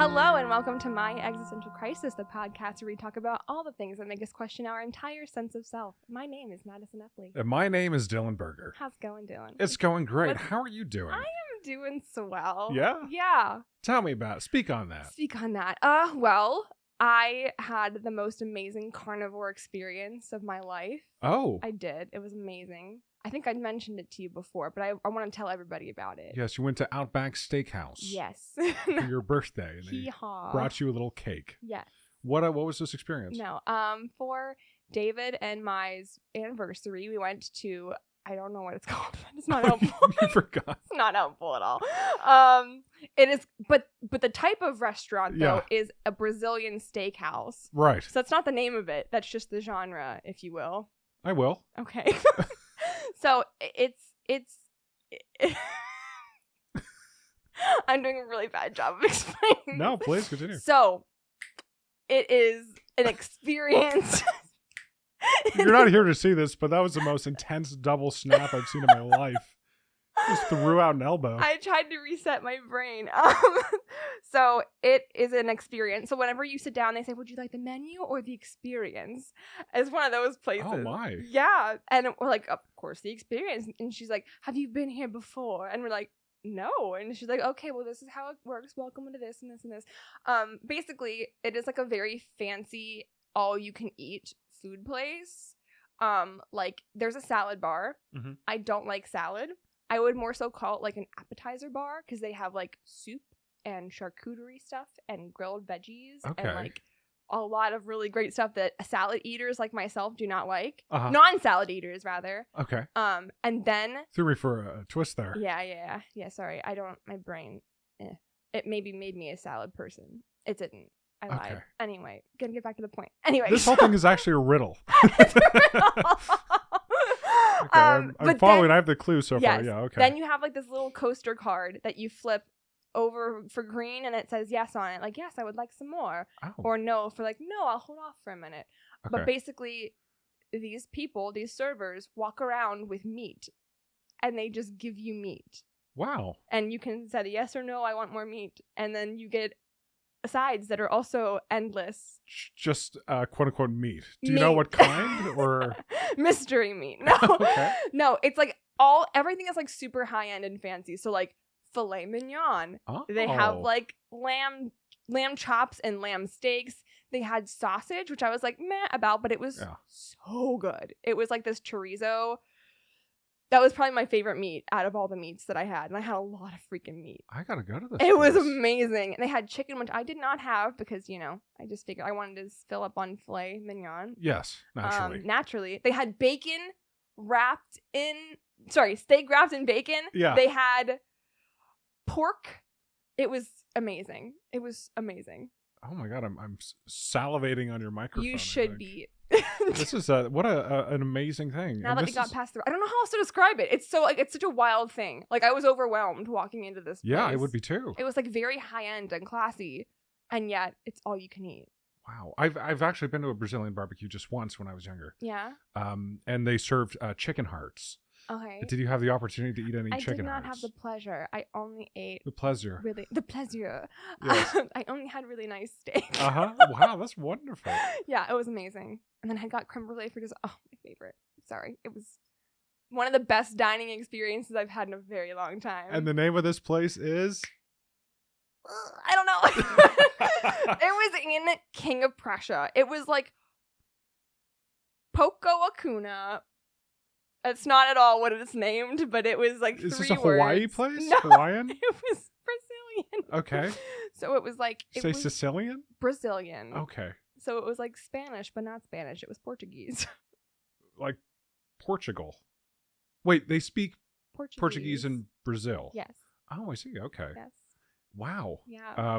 Hello and welcome to My Existential Crisis, the podcast where we talk about all the things that make us question our entire sense of self. My name is Madison Epley. And my name is Dylan Berger. How's it going, Dylan? It's going great. How are you doing? I am doing swell. Yeah? Yeah. Tell me about it. Speak on that. Well, I had the most amazing carnivore experience of my life. Oh. I did. It was amazing. I think I'd mentioned it to you before, but I want to tell everybody about it. Yes, you went to Outback Steakhouse. Yes. For your birthday. And they Hee-haw. brought you a little cake. Yes. What was this experience? No. For David and my anniversary, we went to, I don't know what it's called. It's not helpful. You forgot. It's not helpful at all. It is, but the type of restaurant though is a Brazilian steakhouse. Right. So that's not the name of it. That's just the genre, if you will. I will. Okay. So it's I'm doing a really bad job of explaining. No, please continue. So it is an experience. You're not here to see this, but that was the most intense double snap I've seen in my life. Just threw out an elbow. I tried to reset my brain. So it is an experience. So whenever you sit down, they say, would you like the menu or the experience? It's one of those places. Oh, my. Yeah. And we're like, of course, the experience. And she's like, have you been here before? And we're like, no. And she's like, okay, well, this is how it works. Welcome to this and this and this. Basically, it is like a very fancy all-you-can-eat food place. Like, there's a salad bar. Mm-hmm. I don't like salad. I would more so call it like an appetizer bar because they have like soup and charcuterie stuff and grilled veggies and like a lot of really great stuff that salad eaters like myself do not like. Non-salad eaters, rather. Okay. And then threw me for a twist there. Yeah. Sorry, my brain. It maybe made me a salad person. It didn't. I lied. Okay. Anyway, gonna get back to the point. Anyway, this whole thing is actually a riddle. It's a riddle. Okay, I'm following. I have the clue so far. Yeah, okay. Then you have like this little coaster card that you flip over for green and it says yes on it. Like, yes, I would like some more. Oh. Or no for like, no, I'll hold off for a minute. Okay. But basically, these people, these servers, walk around with meat and they just give you meat. Wow. And you can say yes or no, I want more meat. And then you get sides that are also endless. Just quote unquote meat. Do you know what kind or mystery meat? No. Okay. No, it's like everything is like super high end and fancy. So like filet mignon. Oh. They have like lamb chops and lamb steaks. They had sausage, which I was like meh about, but it was so good. It was like this chorizo. That was probably my favorite meat out of all the meats that I had. And I had a lot of freaking meat. I gotta go to this. It was amazing. And they had chicken, which I did not have because, I just figured I wanted to fill up on filet mignon. Yes, naturally. Naturally. They had steak wrapped in bacon. Yeah. They had pork. It was amazing. Oh my God, I'm salivating on your microphone. You should be. This is what an amazing thing. Now that we got past I don't know how else to describe it. It's so like it's such a wild thing. Like I was overwhelmed walking into this place. Yeah, I would be too. It was like very high end and classy, and yet it's all you can eat. Wow, I've actually been to a Brazilian barbecue just once when I was younger. Yeah. And they served chicken hearts. Okay. Did you have the opportunity to eat any chicken hearts? I did not have the pleasure. I only ate the pleasure. Really, the pleasure. Yes. I only had really nice steak. Wow, that's wonderful. Yeah, it was amazing. And then I got creme brulee for dessert. Oh, my favorite. Sorry, it was one of the best dining experiences I've had in a very long time. And the name of this place is? I don't know. It was in King of Prussia. It was like Poco Acuna. It's not at all what it's named, but it was like Is 3 this a words. Hawaii place? No, Hawaiian? It was Brazilian. Okay. So it was like... Say Sicilian? Brazilian. Okay. So it was like Spanish, but not Spanish. It was Portuguese. Like Portugal. Wait, they speak Portuguese in Brazil? Yes. Oh, I see. Okay. Yes. Wow. Yeah.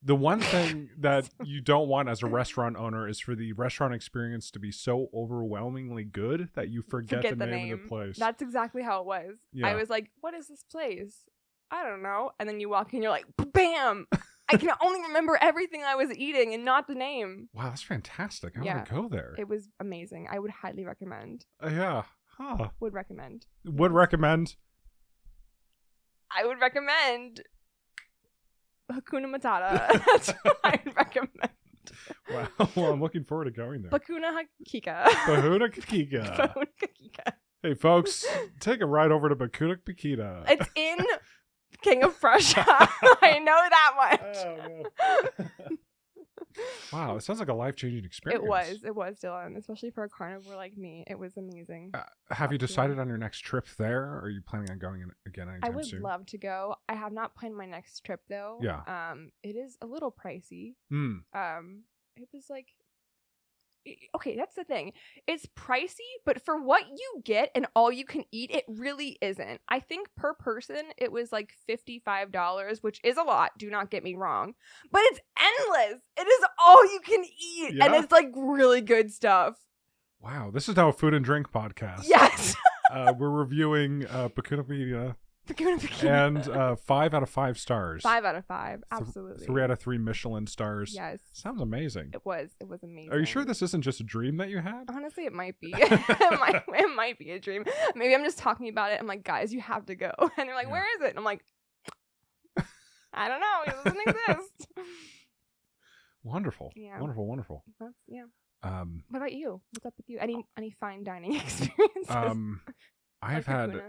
The one thing that you don't want as a restaurant owner is for the restaurant experience to be so overwhelmingly good that you forget the name of the place. That's exactly how it was. Yeah. I was like, what is this place? I don't know. And then you walk in, you're like, bam! I can only remember everything I was eating and not the name. Wow, that's fantastic. I want to go there. It was amazing. I would highly recommend. Yeah. Huh. Would recommend. Would recommend. I would recommend Hakuna Matata. That's what I recommend. Wow. Well, I'm looking forward to going there. Bakuna Hakika. Bahuna Kikika. Bakuna Hakika. Hey, folks, take a ride over to Bakuna Kikita. It's in King of Prussia. I know that much. Oh, man. Wow, it sounds like a life-changing experience. It was, Dylan, especially for a carnivore like me. It was amazing. Have you decided on your next trip there, or are you planning on going again anytime I would soon? love to go. I have not planned my next trip though. Yeah. It is a little pricey. It was like, okay, that's the thing. It's pricey, but for what you get and all you can eat, it really isn't. I think per person, it was like $55, which is a lot. Do not get me wrong. But it's endless. It is all you can eat. Yeah? And it's like really good stuff. Wow, this is now a food and drink podcast. Yes. We're reviewing Bakuna Media. And 5 out of 5 stars. 5 out of 5. Absolutely. 3 out of 3 Michelin stars. Yes. Sounds amazing. It was amazing. Are you sure this isn't just a dream that you had? Honestly, it might be. it might be a dream. Maybe I'm just talking about it. I'm like, guys, you have to go. And they're like, where is it? And I'm like, I don't know. It doesn't exist. Wonderful. Yeah. Wonderful. Yeah. What about you? What's up with you? Any fine dining experiences? I've had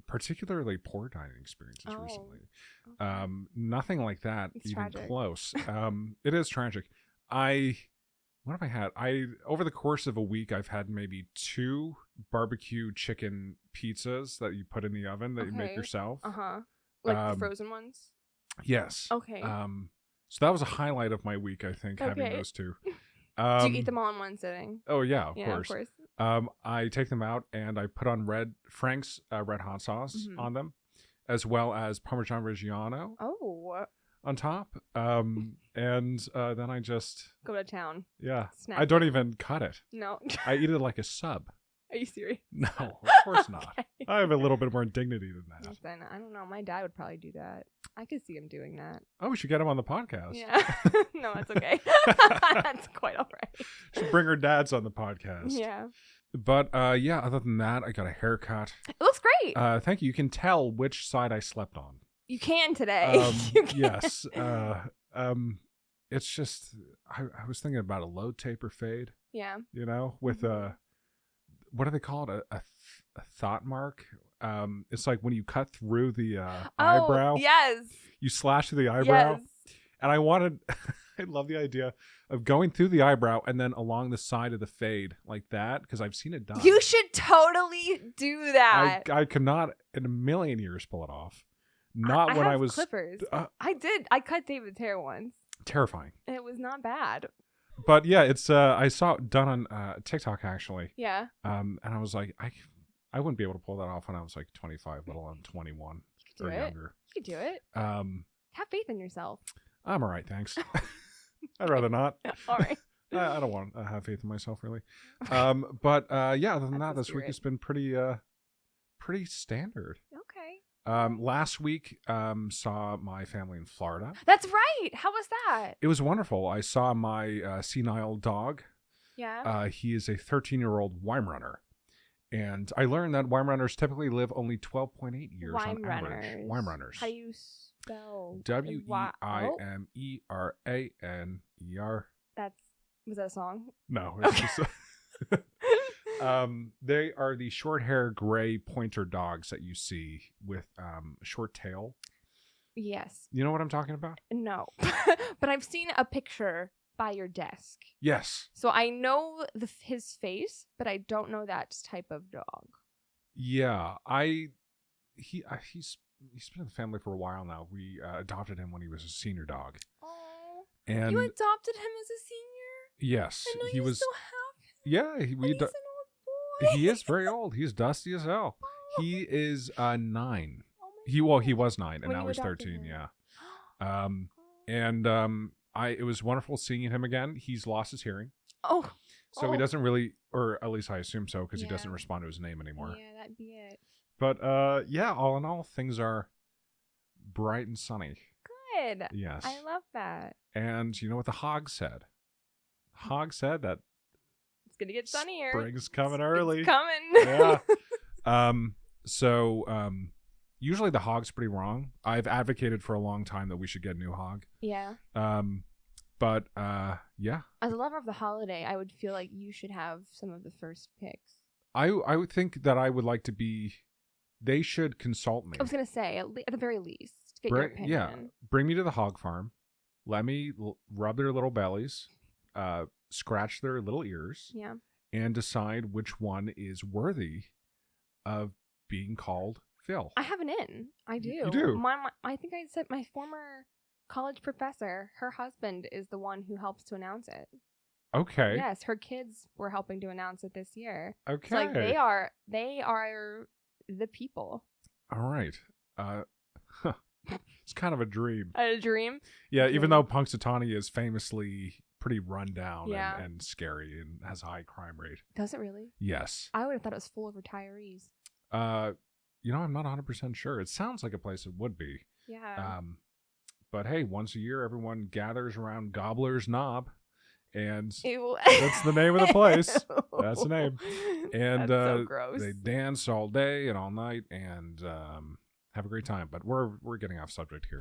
particularly poor dining experiences recently. Okay. Nothing like that, It's even tragic. close. It is tragic. What have I had? Over the course of a week, I've had maybe 2 barbecue chicken pizzas that you put in the oven that you make yourself. Like the frozen ones. Yes. Okay. So that was a highlight of my week, I think, having those 2. Do you eat them all in one sitting? Oh yeah, Yeah, of course. I take them out and I put on Frank's red hot sauce on them, as well as Parmesan Reggiano on top. And then I just go to town. Yeah. Snack I don't even cut it. No. I eat it like a sub. Are you serious? No, of course not. Okay. I have a little bit more dignity than that. Listen, I don't know. My dad would probably do that. I could see him doing that. Oh, we should get him on the podcast. Yeah. No, that's okay. That's quite all right. Should bring her dads on the podcast. Yeah. But yeah, other than that, I got a haircut. It looks great. Thank you. You can tell which side I slept on. You can today. You can. Yes. It's just I was thinking about a low taper fade. Yeah. You know, with what do they call it? A thought mark. It's like when you cut through the eyebrow. Yes. You slash through the eyebrow. Yes. And I wanted, I love the idea of going through the eyebrow and then along the side of the fade like that, because I've seen it done. You should totally do that. I could not in a million years pull it off. Not when I was clippers. I did. I cut David's hair once. Terrifying. And it was not bad. But yeah, it's I saw it done on TikTok actually. Yeah. And I was like, I wouldn't be able to pull that off when I was like 25, let alone 21 or younger. You could do it. Have faith in yourself. I'm all right, thanks. I'd rather not. All right. I don't want to have faith in myself, really. But yeah, other than that, this week has been pretty standard. Okay. Last week, saw my family in Florida. That's right. How was that? It was wonderful. I saw my senile dog. Yeah. He is a 13-year-old Weimaraner. And I learned that Weimaraners typically live only 12.8 years on average. Weimaraners. How do you spell? Weimerner. Was that a song? No. It's just, they are the short hair gray pointer dogs that you see with a short tail. Yes. You know what I'm talking about? No. But I've seen a picture by your desk. Yes. So I know his face, but I don't know that type of dog. Yeah. He's been in the family for a while now. We adopted him when he was a senior dog. Oh. And you adopted him as a senior? Yes. I know he was still have him. Yeah, He's an old boy. He is very old. He's dusty as hell. Oh. He is 9. Oh He was 9 and When now you he's adopted 13, him. yeah. And it was wonderful seeing him again. He's lost his hearing. Oh. So he doesn't really, or at least I assume so, because he Yeah. doesn't respond to his name anymore. Yeah, that'd be it. But yeah, all in all, things are bright and sunny. Good. Yes. I love that. And you know what the hog said? Hog said that It's gonna get sunnier. spring's coming early. It's coming. Yeah. So usually the hog's pretty wrong. I've advocated for a long time that we should get a new hog. Yeah. But yeah. As a lover of the holiday, I would feel like you should have some of the first picks. I would think that I would like to be. They should consult me. I was gonna say at the very least, get your opinion. Yeah, bring me to the hog farm. Let me rub their little bellies, scratch their little ears, and decide which one is worthy of being called Phil. I have an in. I do. You do? I think I said my former college professor, her husband is the one who helps to announce it. Okay. Yes, her kids were helping to announce it this year. Okay. So, like they are the people. All right. It's kind of a dream. A dream? Yeah, even though Punxsutawney is famously pretty run down and scary and has a high crime rate. Does it really? Yes. I would have thought it was full of retirees. I'm not 100% sure. It sounds like a place it would be. Yeah. But hey, once a year, everyone gathers around Gobbler's Knob, and Ew. that's the name of the place. That's the name. And that's so gross. They dance all day and all night and have a great time. But we're getting off subject here.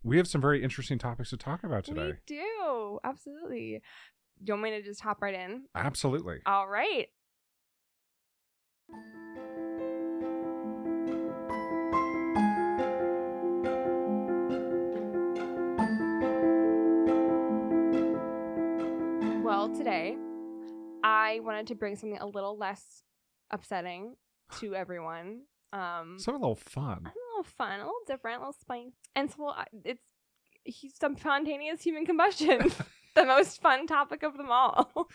We have some very interesting topics to talk about today. We do. Absolutely. Do you want me to just hop right in? Absolutely. All right. Well, today, I wanted to bring something a little less upsetting to everyone. Something a little fun. A little different, a little spicy. And so it's spontaneous human combustion. The most fun topic of them all.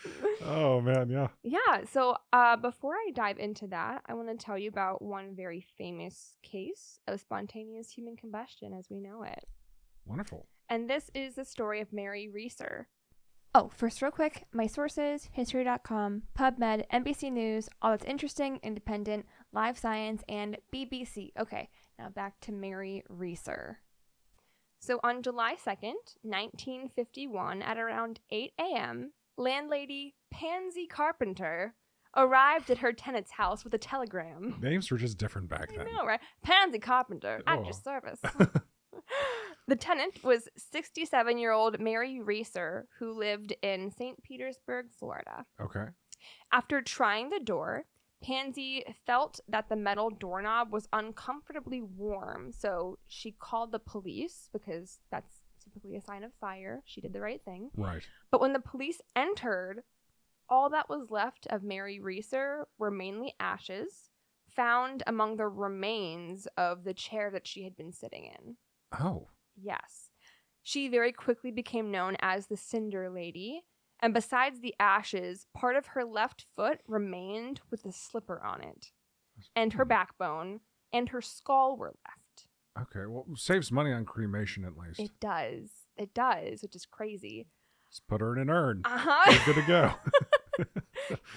Oh, man, yeah. Yeah, so before I dive into that, I want to tell you about one very famous case of spontaneous human combustion as we know it. Wonderful. And this is the story of Mary Reeser. Oh, first real quick, my sources, history.com, PubMed, NBC News, all that's interesting, independent, live science, and BBC. Okay, now back to Mary Reeser. So on July 2nd, 1951, at around 8 a.m., landlady Pansy Carpenter arrived at her tenant's house with a telegram. Names were just different back then. I know, right? Pansy Carpenter, at your service. The tenant was 67-year-old Mary Reeser, who lived in St. Petersburg, Florida. Okay. After trying the door, Pansy felt that the metal doorknob was uncomfortably warm, so she called the police because that's typically a sign of fire. She did the right thing. Right. But when the police entered, all that was left of Mary Reeser were mainly ashes found among the remains of the chair that she had been sitting in. Oh. Yes. She very quickly became known as the Cinder Lady, and besides the ashes, part of her left foot remained with a slipper on it, and her backbone and her skull were left. Okay, well, saves money on cremation at least. It does, which is crazy. Just put her in an urn. Uh-huh. We're good to go.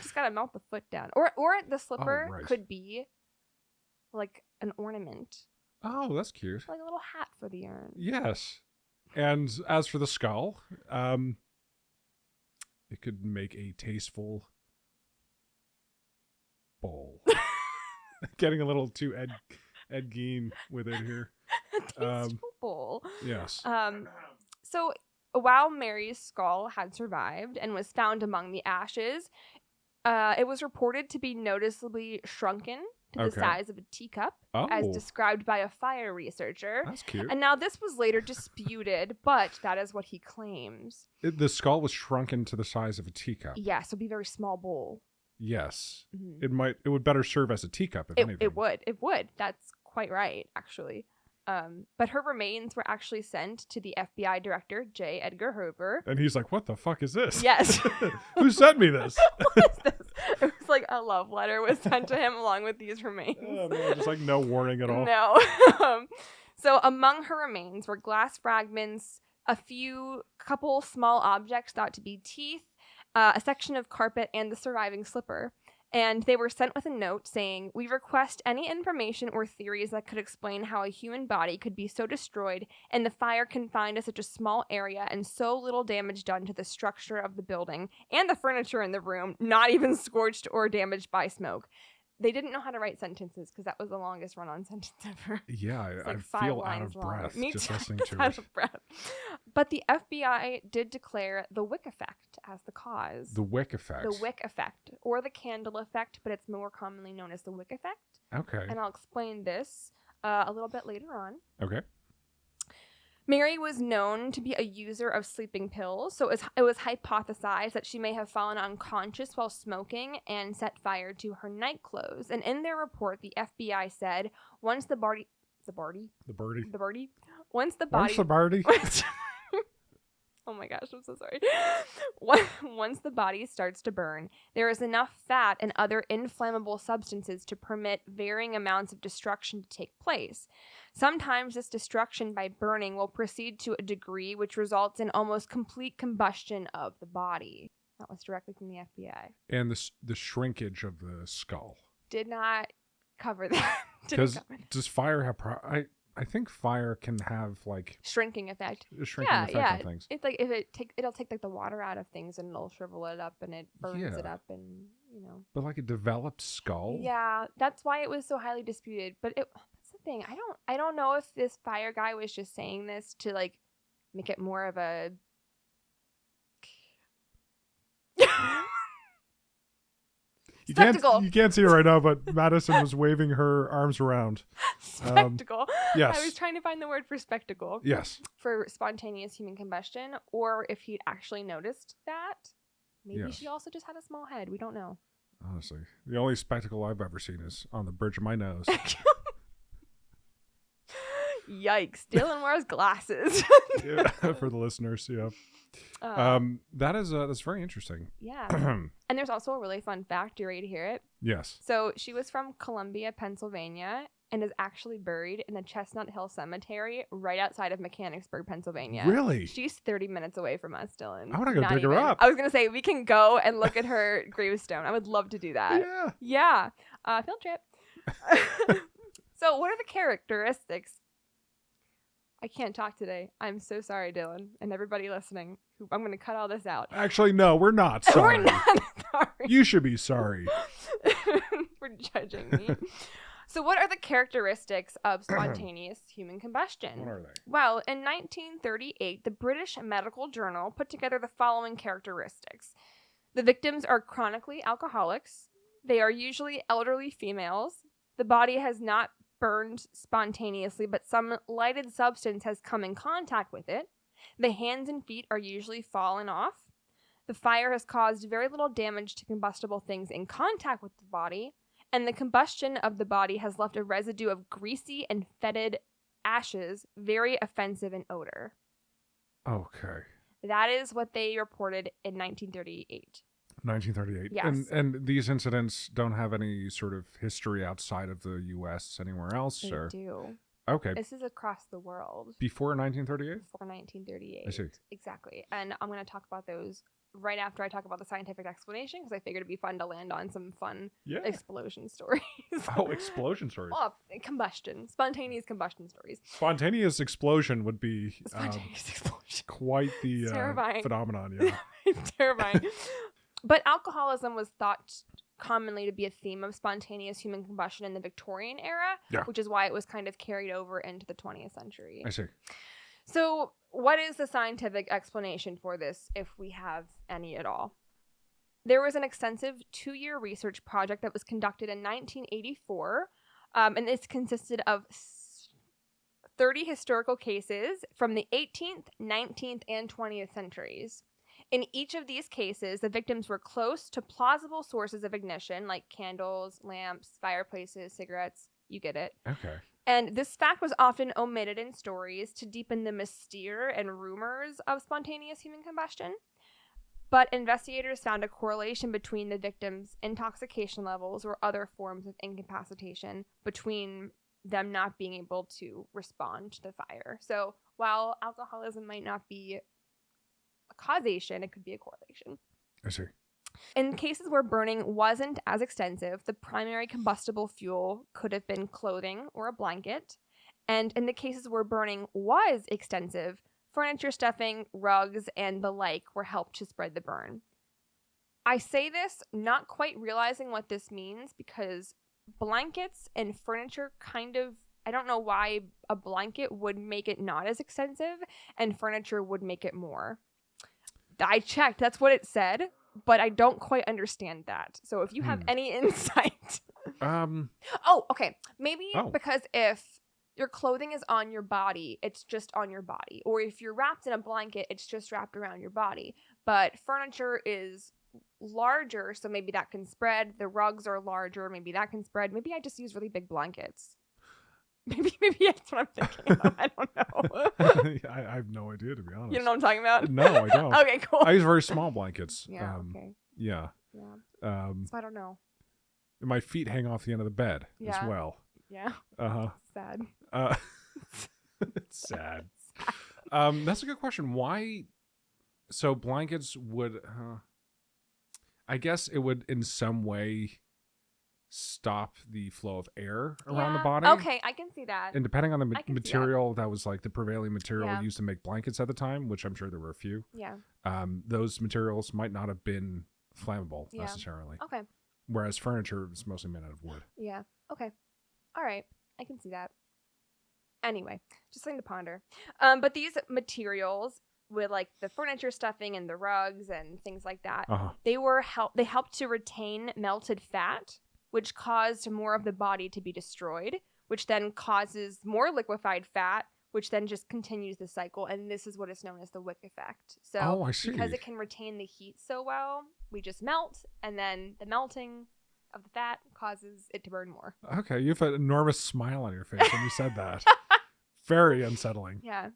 Just gotta melt the foot down. Or the slipper could be like an ornament. Oh, that's cute. Like a little hat for the urn. Yes. And as for the skull, it could make a tasteful bowl. Getting a little too Ed Gein with it here. A tasteful bowl. Yes. So while Mary's skull had survived and was found among the ashes, it was reported to be noticeably shrunken to the size of a teacup, as described by a fire researcher. That's cute. And now this was later disputed, but that is what he claims. The skull was shrunken to the size of a teacup. Yes, it would be a very small bowl. Yes. Mm-hmm. It would better serve as a teacup, if anything. It would. That's quite right, actually. But her remains were actually sent to the FBI director, J. Edgar Hoover. And he's like, what the fuck is this? Yes. Who sent me this? What is this? It was like a love letter was sent to him along with these remains. Oh, man, just like no warning at all. No. So among her remains were glass fragments, couple small objects thought to be teeth, a section of carpet, and the surviving slipper. And they were sent with a note saying, "We request any information or theories that could explain how a human body could be so destroyed and the fire confined to such a small area and so little damage done to the structure of the building and the furniture in the room, not even scorched or damaged by smoke. they didn't know how to write sentences because that was the longest run-on sentence ever. Yeah, Like I feel out of breath just listening to out it. of breath. But the FBI did declare the wick effect as the cause. The wick effect. The wick effect, or the candle effect, but it's more commonly known as the wick effect. Okay. And I'll explain this a little bit later on. Okay. Mary was known to be a user of sleeping pills, so it was hypothesized that she may have fallen unconscious while smoking and set fire to her night clothes. And in their report, the FBI said once the body... Oh my gosh, I'm so sorry. Once the body starts to burn, there is enough fat and other inflammable substances to permit varying amounts of destruction to take place. Sometimes this destruction by burning will proceed to a degree which results in almost complete combustion of the body. That was directly from the FBI. And the shrinkage of the skull. Did not cover that. Does fire have... I think fire can have like shrinking effect. A shrinking effect on things. It's like it'll take like the water out of things and it'll shrivel it up and it burns it up and But like a developed skull. Yeah, that's why it was so highly disputed. But that's the thing. I don't know if this fire guy was just saying this to like make it more of a. Spectacle. You can't see it right now, but Madison was waving her arms around. Spectacle. Yes. I was trying to find the word for spectacle. Yes. For spontaneous human combustion, or if he'd actually noticed that. Maybe she also just had a small head. We don't know. Honestly, the only spectacle I've ever seen is on the bridge of my nose. Yikes. Dylan wears glasses. Yeah, for the listeners, yeah. That's very interesting. Yeah. And there's also a really fun fact. You ready to hear it? Yes. So she was from Columbia, Pennsylvania, and is actually buried in the Chestnut Hill Cemetery right outside of Mechanicsburg, Pennsylvania. Really? She's 30 minutes away from us, Dylan. I want to go dig her up. I was going to say, we can go and look at her gravestone. I would love to do that. Yeah. Yeah. Field trip. So what are the characteristics? I can't talk today. I'm so sorry, Dylan, and everybody listening. I'm going to cut all this out. Actually, no, we're not sorry. We're not sorry. You should be sorry. For judging me. So what are the characteristics of spontaneous human combustion? What are they? Well, in 1938, the British Medical Journal put together the following characteristics. The victims are chronically alcoholics. They are usually elderly females. The body has not burned spontaneously, but some lighted substance has come in contact with it. The hands and feet are usually fallen off. The fire has caused very little damage to combustible things in contact with the body, and the combustion of the body has left a residue of greasy and fetid ashes, very offensive in odor. Okay. That is what they reported in 1938. 1938. Yes. And these incidents don't have any sort of history outside of the U.S. anywhere else? They do. Okay. This is across the world. Before 1938? Before 1938. I see. Exactly. And I'm going to talk about those right after I talk about the scientific explanation, because I figured it'd be fun to land on some fun explosion stories. Oh, explosion stories. Oh, combustion. Spontaneous combustion stories. Spontaneous explosion would be spontaneous explosion. Quite the terrifying phenomenon, yeah. Terrifying. But alcoholism was thought commonly to be a theme of spontaneous human combustion in the Victorian era, which is why it was kind of carried over into the 20th century. I see. So what is the scientific explanation for this, if we have any at all? There was an extensive 2-year research project that was conducted in 1984, and this consisted of 30 historical cases from the 18th, 19th, and 20th centuries. In each of these cases, the victims were close to plausible sources of ignition, like candles, lamps, fireplaces, cigarettes. You get it. Okay. And this fact was often omitted in stories to deepen the mystere and rumors of spontaneous human combustion. But investigators found a correlation between the victims' intoxication levels or other forms of incapacitation between them not being able to respond to the fire. So while alcoholism might not be a causation, it could be a correlation. I see. In cases where burning wasn't as extensive, the primary combustible fuel could have been clothing or a blanket. And in the cases where burning was extensive, furniture stuffing, rugs, and the like were helped to spread the burn. I say this not quite realizing what this means, because blankets and furniture I don't know why a blanket would make it not as expensive and furniture would make it more. I checked. That's what it said, but I don't quite understand that. So if you have any insight. Okay. Maybe because if your clothing is on your body, it's just on your body. Or if you're wrapped in a blanket, it's just wrapped around your body. But furniture is larger, so maybe that can spread. The rugs are larger, maybe that can spread. Maybe I just use really big blankets. Maybe that's what I'm thinking of. I don't know. I have no idea, to be honest. You know what I'm talking about? No, I don't. Okay, cool. I use very small blankets. Yeah, okay. Yeah. So I don't know. My feet hang off the end of the bed as well. Yeah. Uh-huh. Sad. It's sad. That's a good question. Why? So blankets would, I guess it would in some way stop the flow of air around the body. Okay, I can see that. And depending on the material that was like the prevailing material used to make blankets at the time, which I'm sure there were a few. Yeah. Those materials might not have been flammable necessarily. Okay. Whereas furniture is mostly made out of wood. Yeah. Okay. All right. I can see that. Anyway, just something to ponder. But these materials with like the furniture stuffing and the rugs and things like that, they helped to retain melted fat, which caused more of the body to be destroyed, which then causes more liquefied fat, which then just continues the cycle. And this is what is known as the wick effect. So I see. Because it can retain the heat so well, we just melt, and then the melting of the fat causes it to burn more. Okay, you have an enormous smile on your face when you said that. Very unsettling. Yeah.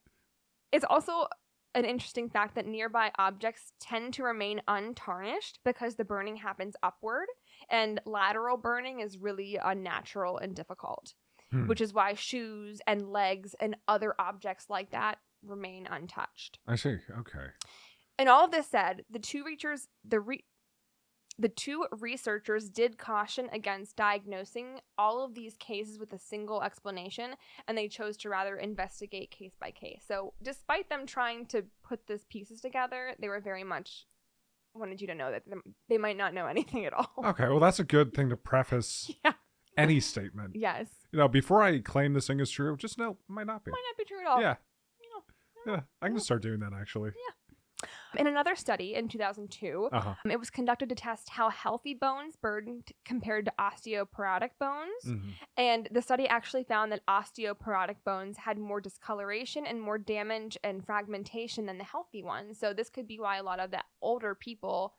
It's also an interesting fact that nearby objects tend to remain untarnished because the burning happens upward, and lateral burning is really unnatural and difficult, which is why shoes and legs and other objects like that remain untouched. I see. Okay. And all of this said, the two researchers did caution against diagnosing all of these cases with a single explanation, and they chose to rather investigate case by case. So despite them trying to put these pieces together, they were very much wanted you to know that they might not know anything at all. Okay, well, that's a good thing to preface any statement. Yes. Before I claim this thing is true, just know it might not be. Might not be true at all. Yeah. Yeah, I can start doing that, actually. Yeah. In another study in 2002, it was conducted to test how healthy bones burned compared to osteoporotic bones. And the study actually found that osteoporotic bones had more discoloration and more damage and fragmentation than the healthy ones. So this could be why a lot of the older people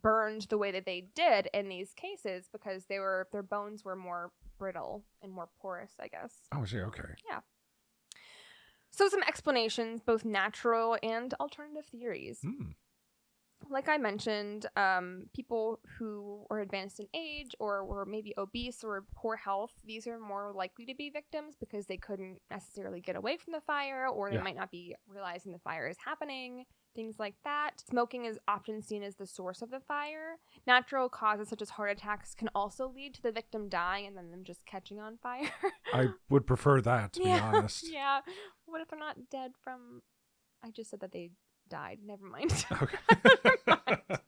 burned the way that they did in these cases, because their bones were more brittle and more porous, I guess. Oh, I see. Okay. Yeah. So some explanations, both natural and alternative theories. Like I mentioned, people who are advanced in age or were maybe obese or poor health, these are more likely to be victims because they couldn't necessarily get away from the fire, or they might not be realizing the fire is happening, things like that. Smoking is often seen as the source of the fire. Natural causes such as heart attacks can also lead to the victim dying and then them just catching on fire. I would prefer that, to be honest. Yeah. What if they're not dead from... I just said that they died. Never mind. Okay. Never mind.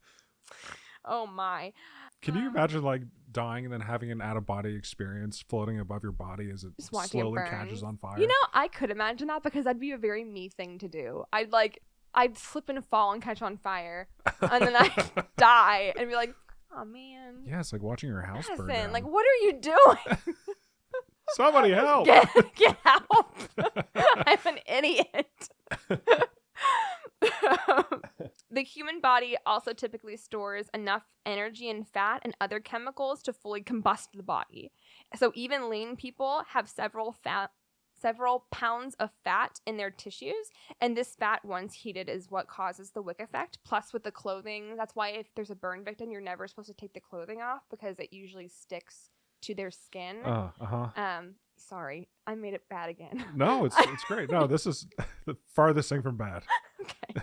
Oh my. Can you imagine like dying and then having an out-of-body experience floating above your body as it slowly catches on fire? I could imagine that because that'd be a very me thing to do. I'd slip and fall and catch on fire, and then I'd die and be like, oh man. Yeah, it's like watching your house burn Madison, down. like, what are you doing? Somebody help. Get help. I'm an idiot. The human body also typically stores enough energy and fat and other chemicals to fully combust the body. So even lean people have several pounds of fat in their tissues, and this fat, once heated, is what causes the wick effect. Plus with the clothing, that's why if there's a burn victim, you're never supposed to take the clothing off because it usually sticks to their skin. Sorry, I made it bad again. No, it's great. No, this is the farthest thing from bad. Okay.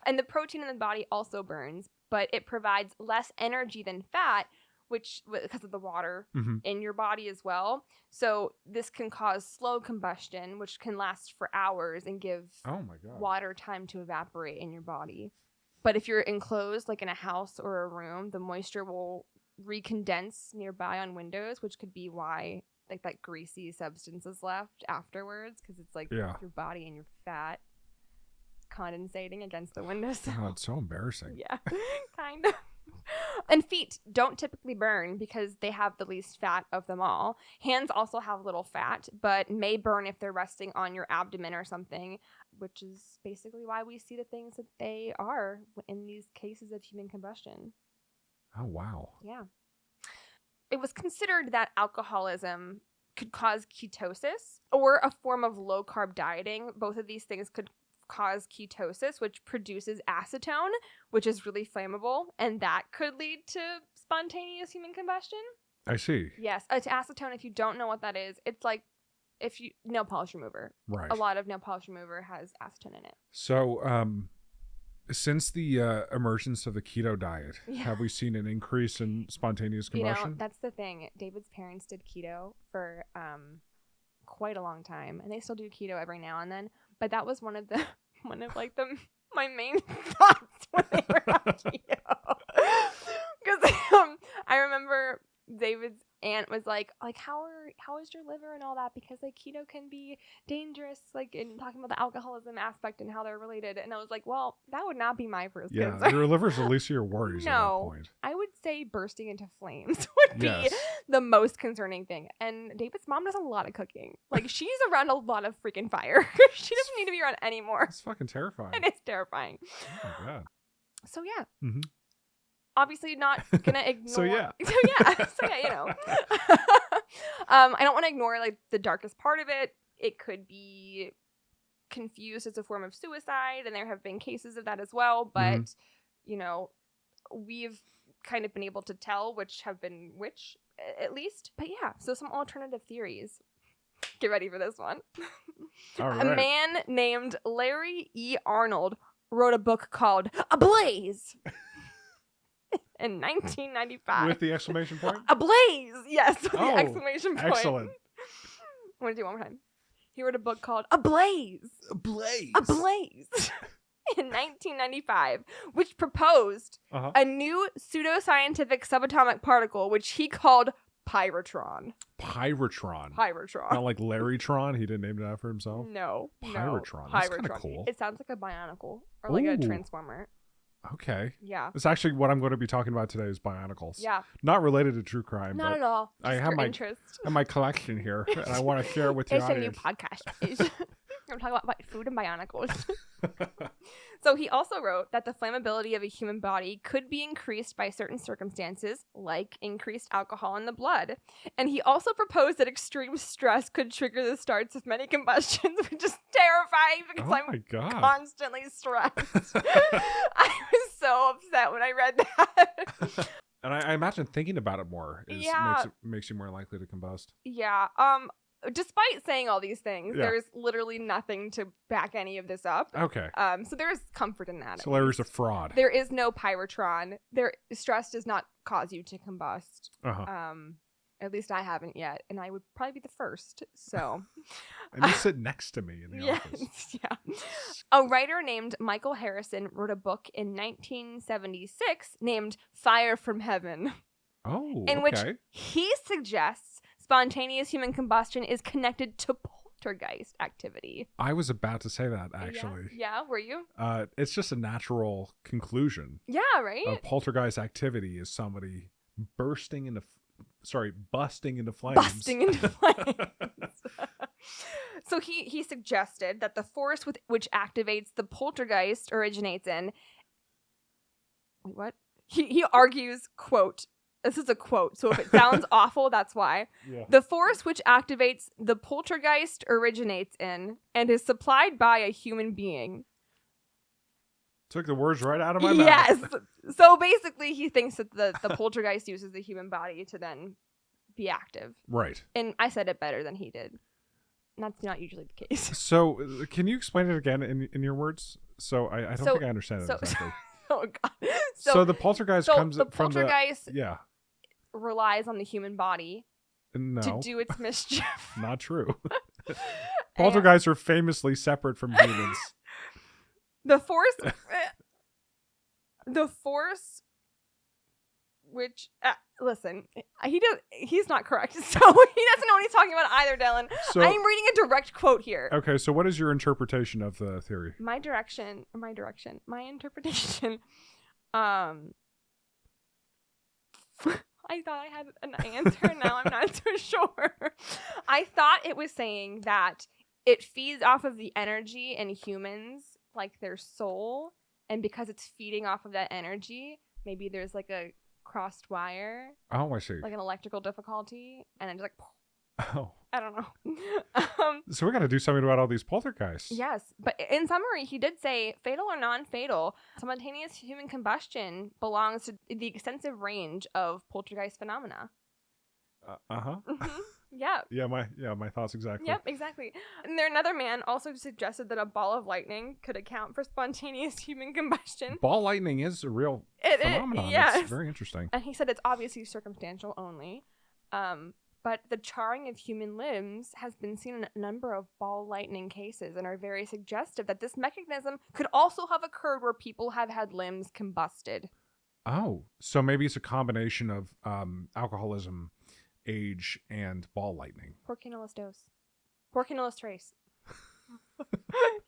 And the protein in the body also burns, but it provides less energy than fat, which because of the water in your body as well. So this can cause slow combustion, which can last for hours and give water time to evaporate in your body. But if you're enclosed, like in a house or a room, the moisture will recondense nearby on windows, which could be why like that greasy substance is left afterwards, because it's like your body and your fat condensating against the windowsill. Oh, it's so embarrassing. Yeah, kind of. And feet don't typically burn because they have the least fat of them all. Hands also have little fat, but may burn if they're resting on your abdomen or something, which is basically why we see the things that they are in these cases of human combustion. Oh, wow. Yeah. It was considered that alcoholism could cause ketosis or a form of low-carb dieting. Both of these things could cause ketosis, which produces acetone, which is really flammable, and that could lead to spontaneous human combustion. I see. Yes, it's acetone. If you don't know what that is, it's like nail polish remover. Right. A lot of nail polish remover has acetone in it. So, since the emergence of the keto diet, have we seen an increase in spontaneous combustion? That's the thing. David's parents did keto for quite a long time, and they still do keto every now and then. But that was one of my main thoughts when they were on keto. Because I remember David's aunt was like how is your liver and all that, because like keto can be dangerous, like in talking about the alcoholism aspect and how they're related. And I was like, well, that would not be my first concern. Your liver's the least of your worries at that point. I would say bursting into flames would be the most concerning thing. And David's mom does a lot of cooking. Like, she's around a lot of freaking fire. She doesn't need to be around anymore. It's fucking terrifying. It is terrifying. Oh my God. So yeah. Mm-hmm. Obviously not gonna ignore. So yeah, you know. I don't want to ignore like the darkest part of it. It could be confused as a form of suicide, and there have been cases of that as well. But you know, we've kind of been able to tell which have been which, at least. But yeah, so some alternative theories. Get ready for this one. All right. A man named Larry E. Arnold wrote a book called Ablaze. In 1995. With the exclamation point? Ablaze! Yes, with the exclamation point. Excellent. I want to do it one more time. He wrote a book called Ablaze. Ablaze. In 1995, which proposed a new pseudoscientific subatomic particle, which he called Pyrotron. Pyrotron. Not like Larrytron? He didn't name it after himself? No. Pyrotron. That's kind of cool. It sounds like a Bionicle or like a Transformer. Okay. Yeah. It's actually what I'm going to be talking about today is Bionicles. Yeah. Not related to true crime. Not at all. I have my collection here, and I want to share it with the audience. It's a new podcast. I'm talking about food and Bionicles. So he also wrote that the flammability of a human body could be increased by certain circumstances, like increased alcohol in the blood. And he also proposed that extreme stress could trigger the starts of many combustions, which is terrifying because I'm constantly stressed. I was so upset when I read that. And I imagine thinking about it more makes you more likely to combust. Yeah. Despite saying all these things, there's literally nothing to back any of this up. Okay. So there is comfort in that. So Larry's a fraud. There is no Pyrotron. Stress does not cause you to combust. At least I haven't yet, and I would probably be the first. So. And you sit next to me in the office. Yeah. A writer named Michael Harrison wrote a book in 1976 named Fire from Heaven. Oh, in which he suggests spontaneous human combustion is connected to poltergeist activity. I was about to say that, actually. Yeah, were you? It's just a natural conclusion. Yeah, right? Poltergeist activity is somebody busting into flames. Busting into flames. So he suggested that the force which activates the poltergeist originates in... Wait, what? He argues, quote, this is a quote, so if it sounds awful, that's why. Yeah. The force which activates the poltergeist originates in and is supplied by a human being. Took the words right out of my mouth. Yes. So basically, he thinks that the poltergeist uses the human body to then be active. Right. And I said it better than he did. And that's not usually the case. So can you explain it again in your words? So I don't think I understand it exactly. Oh, God. So the poltergeist comes from poltergeist relies on the human body to do its mischief. Not true. Poltergeists are famously separate from humans. The force which listen, he's not correct, so he doesn't know what he's talking about either, Dylan. So, I'm reading a direct quote here. Okay, so what is your interpretation of the theory? My interpretation. I thought I had an answer. Now I'm not so sure. I thought it was saying that it feeds off of the energy in humans, like their soul, and because it's feeding off of that energy, maybe there's like a crossed wire. Oh, I see. Like an electrical difficulty, and then just like, oh, I don't know. So we got to do something about all these poltergeists. Yes, but in summary, he did say, fatal or non-fatal, spontaneous human combustion belongs to the extensive range of poltergeist phenomena. Yeah. My thoughts exactly. Yep, exactly. And there another man also suggested that a ball of lightning could account for spontaneous human combustion. Ball lightning is a real phenomenon. Yes. It's very interesting. And he said it's obviously circumstantial only. But the charring of human limbs has been seen in a number of ball lightning cases and are very suggestive that this mechanism could also have occurred where people have had limbs combusted. Oh, so maybe it's a combination of alcoholism, age, and ball lightning. Porcinellus dose. Porcinellus trace.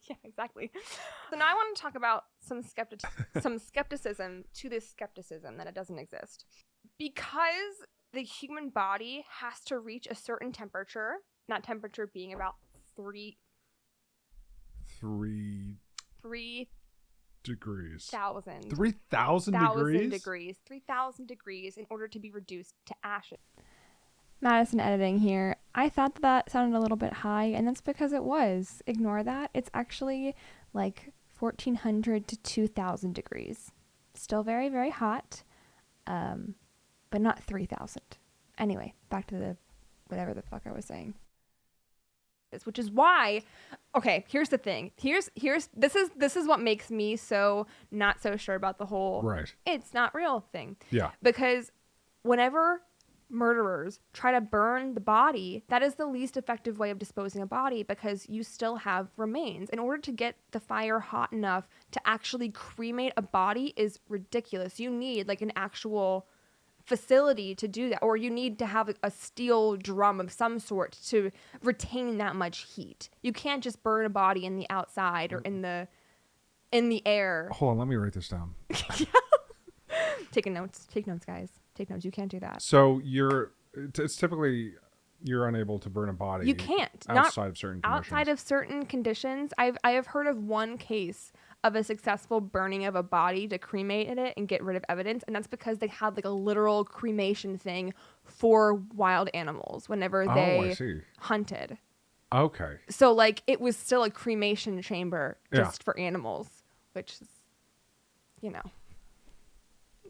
Yeah, exactly. So now I want to talk about some skepticism to this skepticism that it doesn't exist. Because the human body has to reach a certain temperature, that temperature being about 3 degrees. 3,000 degrees? 3,000 degrees in order to be reduced to ashes. Madison editing here. I thought that sounded a little bit high, and that's because it was. Ignore that. It's actually like 1,400 to 2,000 degrees. Still very, very hot. But not 3,000. Anyway, back to the whatever the fuck I was saying. Which is why, okay, here's the thing. This is what makes me so not so sure about the whole right. It's not real thing. Yeah. Because whenever murderers try to burn the body, that is the least effective way of disposing a body because you still have remains. In order to get the fire hot enough to actually cremate a body is ridiculous. You need like an actual facility to do that, or you need to have a steel drum of some sort to retain that much heat. You can't just burn a body in the outside or in the air. Hold on, let me write this down. Take notes, guys. Take notes. You can't do that. So it's typically you're unable to burn a body. You can't outside of certain conditions. Outside of certain conditions, I have heard of one case of a successful burning of a body to cremate it and get rid of evidence, and that's because they had like a literal cremation thing for wild animals whenever they hunted. Okay. So like it was still a cremation chamber just for animals, which is,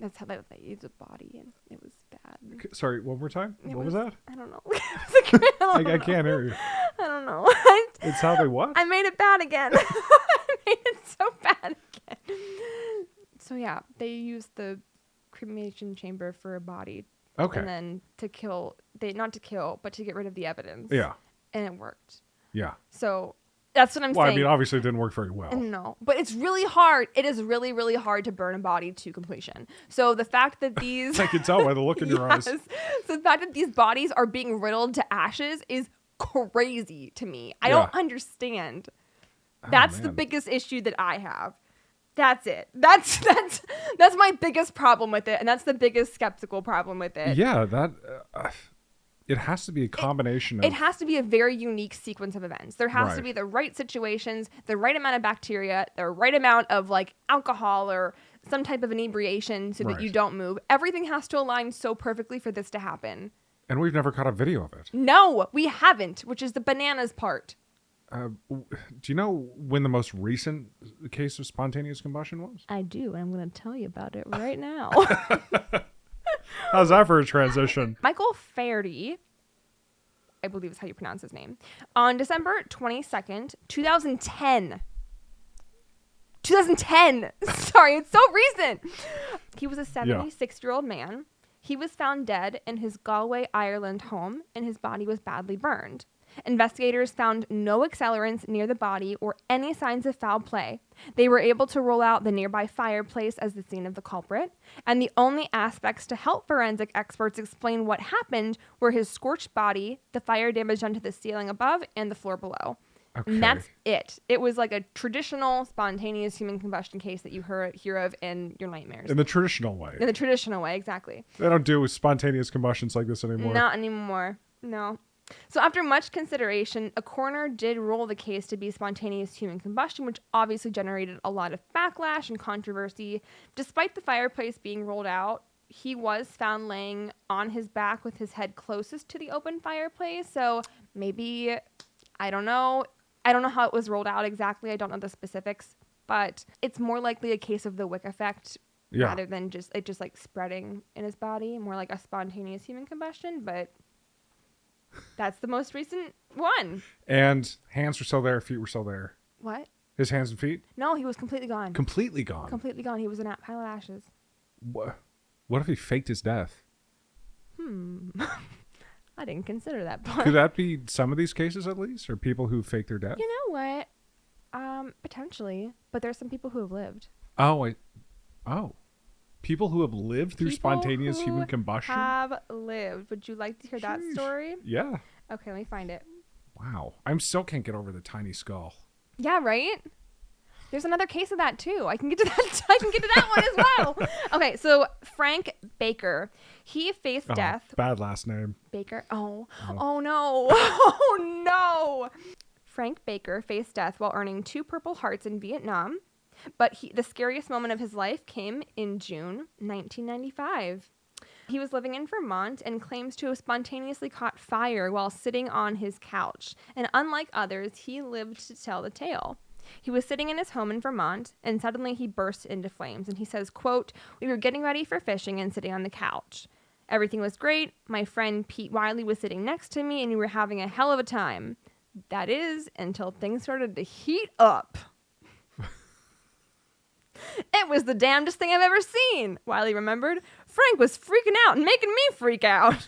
that's how they used a body, and it was bad. Sorry, one more time? What was that? I don't know. I can't hear you. I don't know. It's how they what? I made it bad again. I made it so bad again. So yeah, they used the cremation chamber for a body. Okay. And then not to kill, but to get rid of the evidence. Yeah. And it worked. Yeah. So that's what I'm saying. Well, I mean, obviously it didn't work very well. No, but it's really hard. It is really, really hard to burn a body to completion. So the fact that these... I can tell by the look in your eyes. So the fact that these bodies are being riddled to ashes is crazy to me. I don't understand. That's the biggest issue that I have. That's it. That's my biggest problem with it, and that's the biggest skeptical problem with it. Yeah, it has to be a combination of... It has to be a very unique sequence of events. There has to be the right situations, the right amount of bacteria, the right amount of like alcohol or some type of inebriation so that you don't move. Everything has to align so perfectly for this to happen. And we've never caught a video of it. No, we haven't, which is the bananas part. Do you know when the most recent case of spontaneous combustion was? I do, and I'm going to tell you about it right now. How's that for a transition? Michael Faraday, I believe is how you pronounce his name, on December 22nd, 2010. 2010! Sorry, it's so recent! He was a 76-year-old man. He was found dead in his Galway, Ireland home, and his body was badly burned. Investigators found no accelerants near the body or any signs of foul play. They were able to rule out the nearby fireplace as the scene of the culprit, and the only aspects to help forensic experts explain what happened were his scorched body, the fire damage done to the ceiling above, and the floor below. Okay. And that's it. It was like a traditional spontaneous human combustion case that you hear of in your nightmares. In the traditional way. In the traditional way, exactly. They don't do spontaneous combustions like this anymore. Not anymore. No. So after much consideration, a coroner did rule the case to be spontaneous human combustion, which obviously generated a lot of backlash and controversy. Despite the fireplace being ruled out, he was found laying on his back with his head closest to the open fireplace. So maybe, I don't know. I don't know how it was rolled out exactly. I don't know the specifics, but it's more likely a case of the wick effect rather than just like spreading in his body, more like a spontaneous human combustion, but that's the most recent one. And hands were still there, feet were still there. What? His hands and feet? No, he was completely gone. Completely gone? Completely gone. He was in a pile of ashes. What if he faked his death? I didn't consider that part. Could that be some of these cases at least? Or people who fake their death? You know what? Potentially. But there's some people who have lived. People who have lived through spontaneous human combustion? Have lived. Would you like to hear that story? Yeah. Okay, let me find it. Wow. I still can't get over the tiny skull. Yeah, right? There's another case of that too. I can get to that one as well. Okay, so Frank Baker, he faced death. Bad last name. Baker. Oh no. Oh no. Frank Baker faced death while earning 2 Purple Hearts in Vietnam, but the scariest moment of his life came in June 1995. He was living in Vermont and claims to have spontaneously caught fire while sitting on his couch. And unlike others, he lived to tell the tale. He was sitting in his home in Vermont, and suddenly he burst into flames. And he says, quote, "We were getting ready for fishing and sitting on the couch. Everything was great. My friend Pete Wiley was sitting next to me, and we were having a hell of a time. That is, until things started to heat up." "It was the damnedest thing I've ever seen," Wiley remembered. "Frank was freaking out and making me freak out."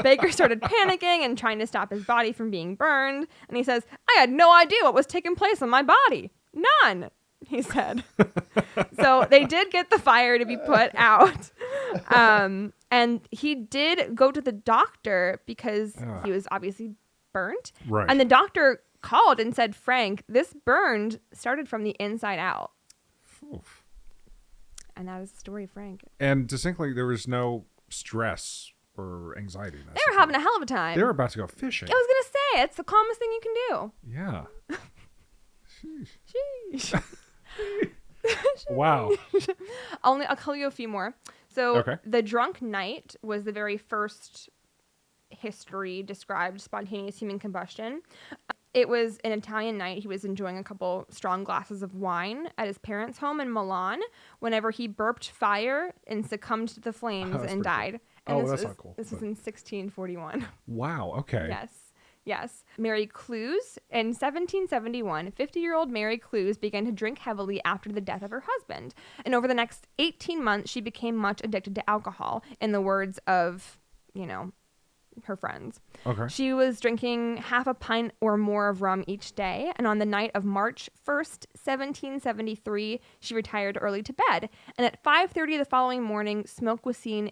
Baker started panicking and trying to stop his body from being burned. And he says, "I had no idea what was taking place on my body. None," he said. So they did get the fire to be put out. And he did go to the doctor because he was obviously burnt. Right. And the doctor called and said, "Frank, this burn started from the inside out." Oof. And that is the story of Frank. And distinctly, there was no stress or anxiety. They were having a hell of a time. They were about to go fishing. I was going to say, it's the calmest thing you can do. Yeah. Sheesh. Wow. I'll tell you a few more. So the drunk night was the very first history described spontaneous human combustion. It was an Italian night. He was enjoying a couple strong glasses of wine at his parents' home in Milan whenever he burped fire and succumbed to the flames and died. Cool. And that's not cool. This was in 1641. Wow. Okay. Yes. Mary Clues. In 1771, 50-year-old Mary Clues began to drink heavily after the death of her husband. And over the next 18 months, she became much addicted to alcohol, in the words of, her friends. Okay. She was drinking half a pint or more of rum each day, and on the night of March 1st, 1773, she retired early to bed. And at 5:30 the following morning, smoke was seen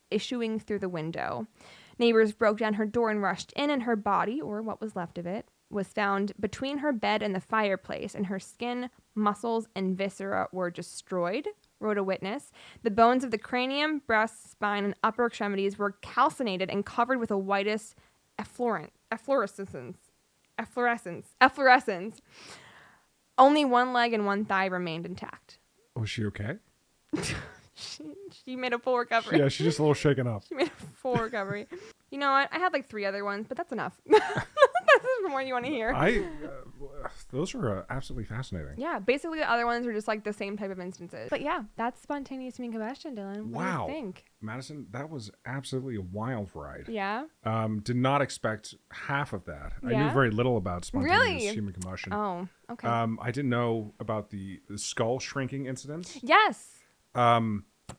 issuing through the window. Neighbors broke down her door and rushed in, and her body, or what was left of it, was found between her bed and the fireplace, and her skin, muscles, and viscera were destroyed, wrote a witness. The bones of the cranium, breast, spine, and upper extremities were calcinated and covered with a whitish efflorescence. Only one leg and one thigh remained intact. Was she okay? She made a full recovery. Yeah, she's just a little shaken up. She made a full recovery. You know what? I had like 3 other ones, but that's enough. That's the more you want to hear. Those were absolutely fascinating. Yeah, basically the other ones are just like the same type of instances. But yeah, that's spontaneous human combustion, Dylan. What do you think? Madison, that was absolutely a wild ride. Yeah? Did not expect half of that. Yeah? I knew very little about spontaneous human combustion. Oh, okay. I didn't know about the skull shrinking incident. Yes.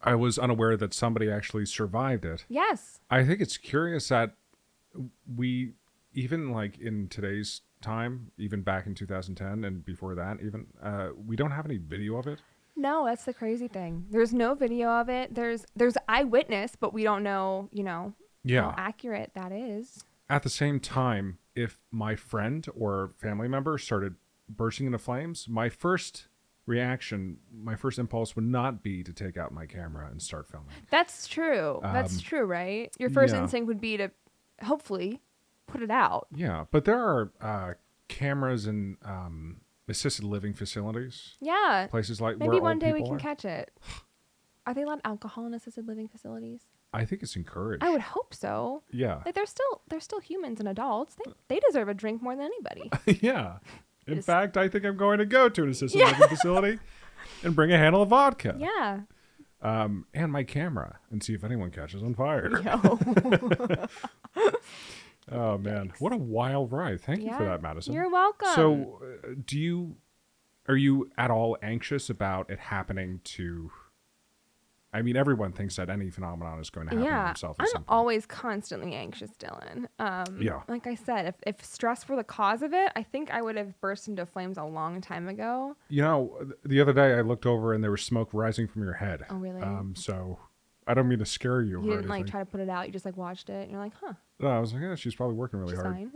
I was unaware that somebody actually survived it. Yes. I think it's curious that even like in today's time, even back in 2010 and before that, even we don't have any video of it. No, that's the crazy thing. There's no video of it. There's eyewitness, but we don't know, how accurate that is. At the same time, if my friend or family member started bursting into flames, my first reaction, my first impulse would not be to take out my camera and start filming. That's true. That's true, right? Your first instinct would be to hopefully put it out. Yeah, but there are cameras in assisted living facilities. Yeah. Places like maybe where one old day we people can are. catch it. Are they allowed alcohol in assisted living facilities? I think it's encouraged. I would hope so. Yeah. Like they're still humans and adults. They deserve a drink more than anybody. Yeah. In fact, I think I'm going to go to an assisted living facility and bring a handle of vodka. Yeah. And my camera and see if anyone catches on fire. Oh man, what a wild ride. Thank you for that, Madison. You're welcome. So, are you at all anxious about it happening to, I mean, everyone thinks that any phenomenon is going to happen to themselves. I'm always constantly anxious, Dylan. Like I said, if stress were the cause of it, I think I would have burst into flames a long time ago. The other day I looked over and there was smoke rising from your head. Oh, really? So I don't mean to scare you. You didn't like try to put it out. You just like watched it and you're like, huh. No, I was like, yeah, she's probably working really hard. Fine.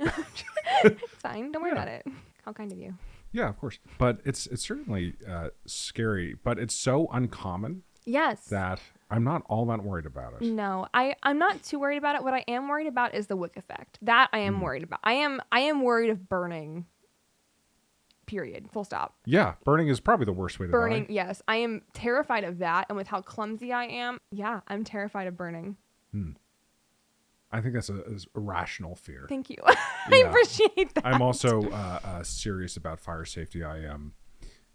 It's fine. Don't worry about it. How kind of you. Yeah, of course. But it's certainly scary, but it's so uncommon. Yes. That I'm not all that worried about it. No, I'm not too worried about it. What I am worried about is the wick effect. That I am worried about. I am worried of burning. Period. Full stop. Yeah, burning is probably the worst way to die. Burning, yes. I am terrified of that, and with how clumsy I am, I'm terrified of burning. I think that's a rational fear. Thank you. I appreciate that. I'm also serious about fire safety. I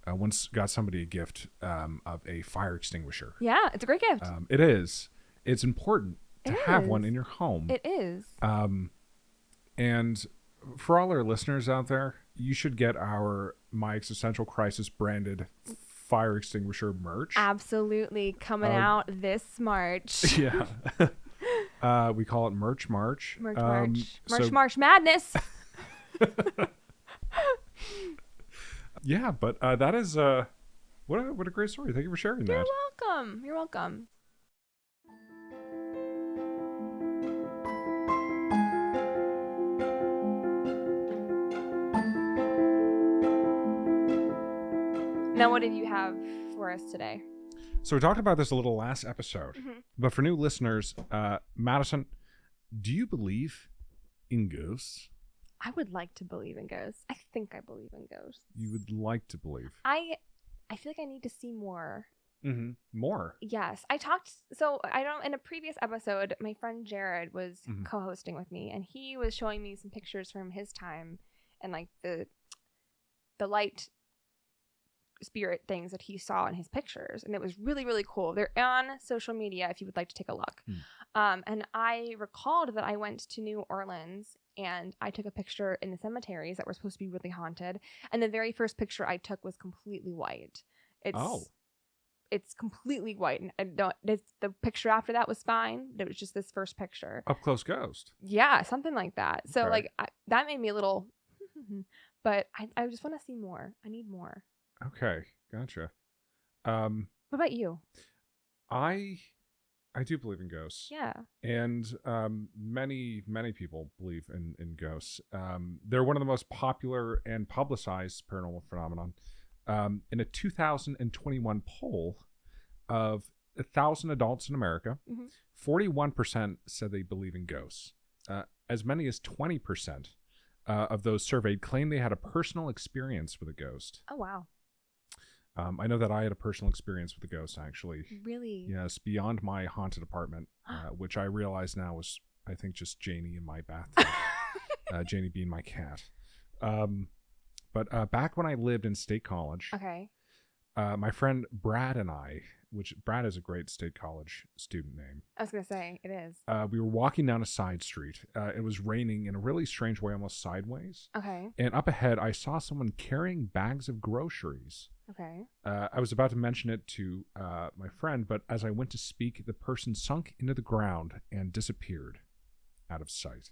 once got somebody a gift of a fire extinguisher. Yeah, it's a great gift. It is. It's important to have one in your home. It is. And for all our listeners out there, you should get our My Existential Crisis branded fire extinguisher merch. Absolutely. Coming out this March. Yeah. We call it Merch March. March Madness. Yeah, but that is what a great story. Thank you for sharing that. You're welcome. You're welcome. Now, what did you have for us today? So we talked about this a little last episode, but for new listeners, Madison, do you believe in ghosts? I would like to believe in ghosts. I think I believe in ghosts. You would like to believe. I feel like I need to see more. More? Yes. In a previous episode, my friend Jared was co-hosting with me, and he was showing me some pictures from his time and like the light spirit things that he saw in his pictures, and it was really, really cool. They're on social media if you would like to take a look. And I recalled that I went to New Orleans and I took a picture in the cemeteries that were supposed to be really haunted, and the very first picture I took was completely white. It's completely white, and the picture after that was fine. It was just this first picture. Up close ghost. Yeah, something like that. So Okay. That made me a little but I just want to see more. I need more. Okay, gotcha. What about you? I do believe in ghosts. Yeah. And many people believe in ghosts. They're one of the most popular and publicized paranormal phenomenon. In a 2021 poll of 1,000 adults in America, 41% said they believe in ghosts. As many as 20% of those surveyed claimed they had a personal experience with a ghost. Oh, wow. I know that I had a personal experience with a ghost, actually. Really? Yes, beyond my haunted apartment, which I realize now was, I think, just Janie in my bathtub. Janie being my cat. But back when I lived in State College, okay, my friend Brad and I, which Brad is a great State College student name. I was going to say, it is. We were walking down a side street. It was raining in a really strange way, almost sideways. Okay. And up ahead, I saw someone carrying bags of groceries. Okay. I was about to mention it to my friend, but as I went to speak, the person sunk into the ground and disappeared out of sight.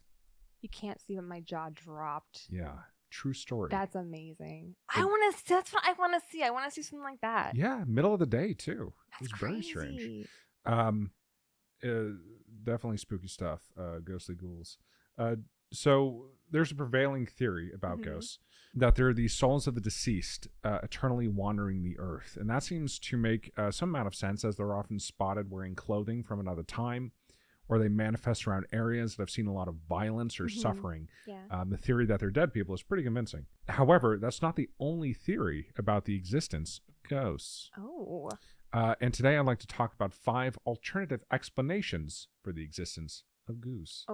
You can't see, but my jaw dropped. Yeah. True story. That's amazing. I want to see. That's what I want to see. I want to see something like that. Yeah. Middle of the day, too. That's very strange. Definitely spooky stuff. Ghostly ghouls. So there's a prevailing theory about ghosts that they're the souls of the deceased eternally wandering the earth. And that seems to make some amount of sense, as they're often spotted wearing clothing from another time, or they manifest around areas that have seen a lot of violence or suffering. Yeah. The theory that they're dead people is pretty convincing. However, that's not the only theory about the existence of ghosts. Oh. And today I'd like to talk about 5 alternative explanations for the existence of ghosts.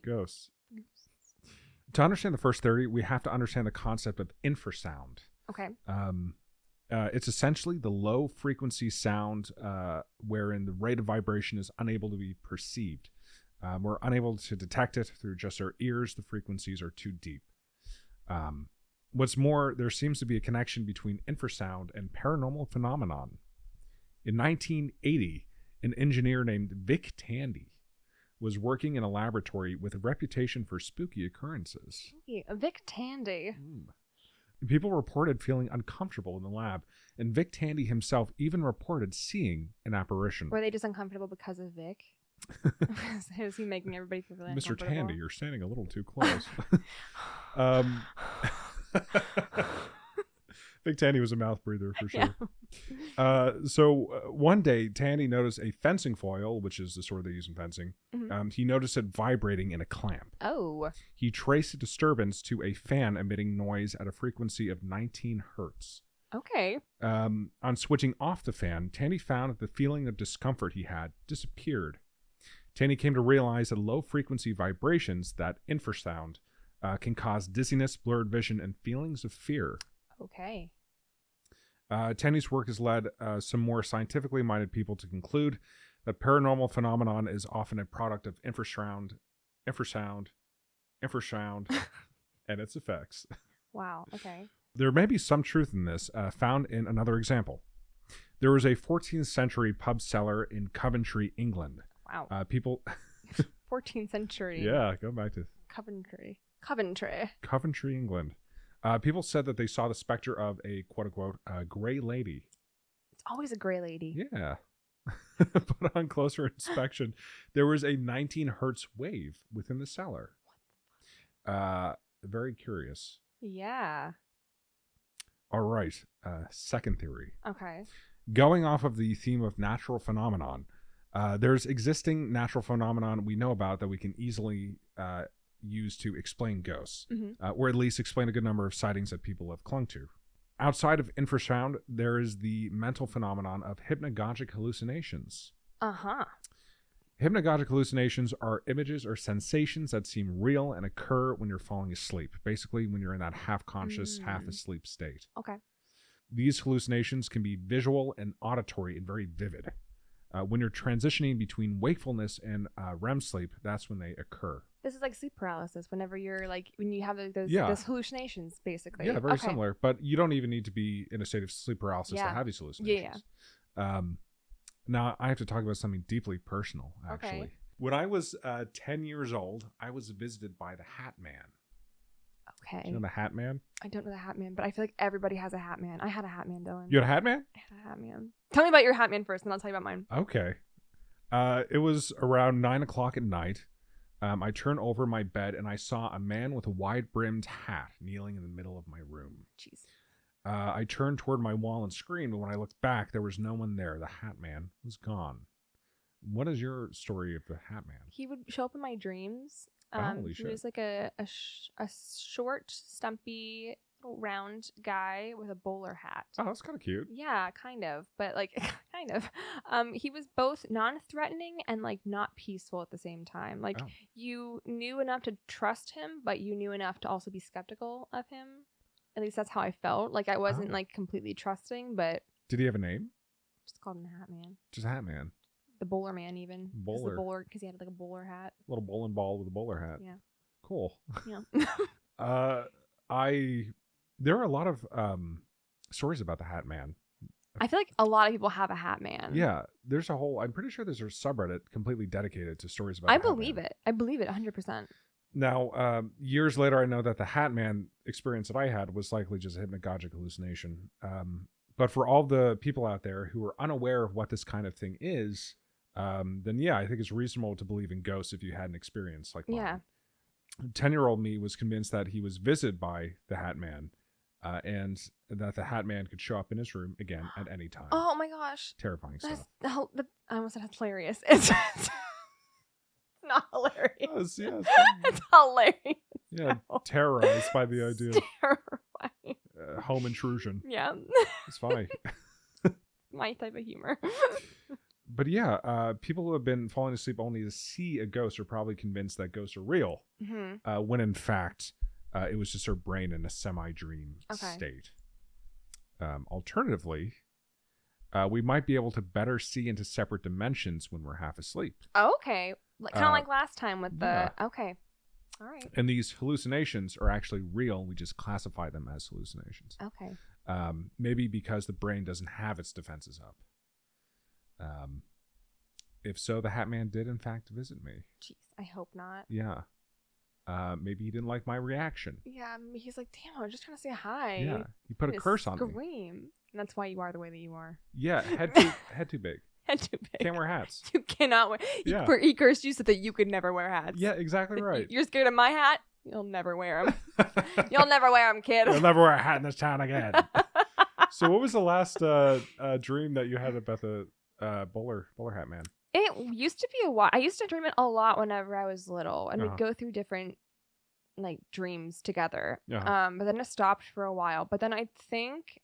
Ghosts. To understand the first theory, we have to understand the concept of infrasound. Okay. It's essentially the low frequency sound wherein the rate of vibration is unable to be perceived. We're unable to detect it through just our ears. The frequencies are too deep. What's more, there seems to be a connection between infrasound and paranormal phenomenon. In 1980, an engineer named Vic Tandy was working in a laboratory with a reputation for spooky occurrences. Vic Tandy. People reported feeling uncomfortable in the lab, and Vic Tandy himself even reported seeing an apparition. Were they just uncomfortable because of Vic? Is he making everybody feel really Mr. uncomfortable? Tandy, you're standing a little too close. Vic Tandy was a mouth breather for sure. Yeah. So one day, Tandy noticed a fencing foil, which is the sort they use in fencing. He noticed it vibrating in a clamp. Oh. He traced the disturbance to a fan emitting noise at a frequency of 19 hertz. Okay. On switching off the fan, Tandy found that the feeling of discomfort he had disappeared. Tandy came to realize that low-frequency vibrations, that infrasound, can cause dizziness, blurred vision, and feelings of fear. Okay. Tandy's work has led some more scientifically minded people to conclude that paranormal phenomenon is often a product of infrasound, and its effects. Wow. Okay. There may be some truth in this, found in another example. There was a 14th century pub cellar in Coventry, England. Wow. People... 14th century. Yeah, go back to... Coventry, England. People said that they saw the specter of a quote-unquote gray lady. It's always a gray lady. Yeah. But on closer inspection, there was a 19 hertz wave within the cellar. Very curious. Yeah. All right. Second theory. Okay. Going off of the theme of natural phenomenon, there's existing natural phenomenon we know about that we can easily use to explain ghosts, or at least explain a good number of sightings that people have clung to. Outside of infrasound, there is the mental phenomenon of hypnagogic hallucinations. Hypnagogic hallucinations are images or sensations that seem real and occur when you're falling asleep, basically when you're in that half-conscious, half-asleep state. Okay. These hallucinations can be visual and auditory and very vivid. When you're transitioning between wakefulness and REM sleep, that's when they occur. This is like sleep paralysis. Whenever you're like, when you have those hallucinations, basically. Yeah, very similar. But you don't even need to be in a state of sleep paralysis to have these hallucinations. Yeah. Now, I have to talk about something deeply personal, actually. Okay. When I was 10 years old, I was visited by the HatMan. Okay. Do you know the HatMan? I don't know the HatMan, but I feel like everybody has a HatMan. I had a HatMan, Dylan. You had a HatMan? I had a HatMan. Tell me about your HatMan first, and I'll tell you about mine. Okay. It was around 9 o'clock at night. I turned over my bed, and I saw a man with a wide-brimmed hat kneeling in the middle of my room. Jeez. I turned toward my wall and screamed, but when I looked back, there was no one there. The HatMan was gone. What is your story of the HatMan? He would show up in my dreams. Holy he shit. was like a short, stumpy, round guy with a bowler hat. Oh, that's kind of cute. Yeah, kind of. But like, kind of. He was both non-threatening and like not peaceful at the same time. Like you knew enough to trust him, but you knew enough to also be skeptical of him. At least that's how I felt. Like I wasn't like completely trusting, but... Did he have a name? Just called him the HatMan. Just HatMan. The bowler man, even. Bowler. Because he had like a bowler hat. A little bowling ball with a bowler hat. Yeah. Cool. Yeah. There are a lot of stories about the HatMan. I feel like a lot of people have a HatMan. Yeah. There's a whole... I'm pretty sure there's a subreddit completely dedicated to stories about I believe it. I believe it 100%. Now, years later, I know that the HatMan experience that I had was likely just a hypnagogic hallucination. But for all the people out there who are unaware of what this kind of thing is, then yeah, I think it's reasonable to believe in ghosts if you had an experience like mine. Yeah. 10-year-old me was convinced that he was visited by the HatMan, and that the HatMan could show up in his room again at any time. Oh my gosh. Terrifying stuff. I almost said that's hilarious. It's not hilarious. Yes. It's hilarious. Yeah, terrorized by the idea of terrifying. home intrusion. Yeah. It's funny. My type of humor. But yeah, people who have been falling asleep only to see a ghost are probably convinced that ghosts are real, when in fact, it was just their brain in a semi-dream state. Alternatively, we might be able to better see into separate dimensions when we're half asleep. Okay. Kind of like last time with the... Yeah. Okay. All right. And these hallucinations are actually real. We just classify them as hallucinations. Okay. Maybe because the brain doesn't have its defenses up. If so, the HatMan did in fact visit me. Jeez, I hope not. Yeah. Maybe he didn't like my reaction. Yeah, he's like, damn, I was just trying to say hi. Yeah, he put a curse on me. Scream. And that's why you are the way that you are. Yeah, head too big. Head too big. Can't wear hats. You cannot wear. Yeah. He cursed you so that you could never wear hats. Yeah, exactly right. You're scared of my hat? You'll never wear them. You'll never wear them, kid. You'll never wear a hat in this town again. So what was the last dream that you had about the bowler hat man? It used to be a while. I used to dream it a lot whenever I was little, and we'd go through different like dreams together. But then it stopped for a while. But then I think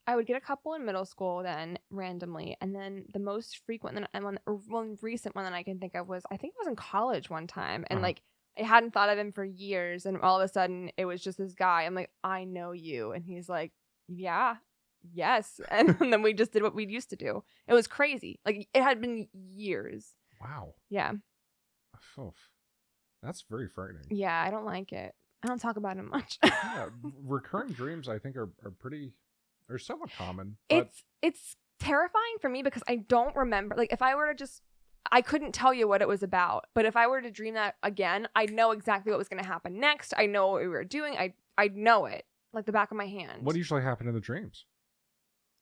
I would get a couple in middle school then randomly, and then the most frequent recent one that I can think of was, I think it was in college one time, and like I hadn't thought of him for years, and all of a sudden it was just this guy. I'm like, I know you, and he's like, yeah. Yes. And then we just did what we used to do. It was crazy. Like, it had been years. Wow. Yeah. Oh, that's very frightening. Yeah, I don't like it. I don't talk about it much. Yeah, recurring dreams, I think, are somewhat common. But... It's terrifying for me because I don't remember. Like, if I were to just... I couldn't tell you what it was about. But if I were to dream that again, I'd know exactly what was going to happen next. I know what we were doing. I'd know it. Like the back of my hand. What usually happened in the dreams?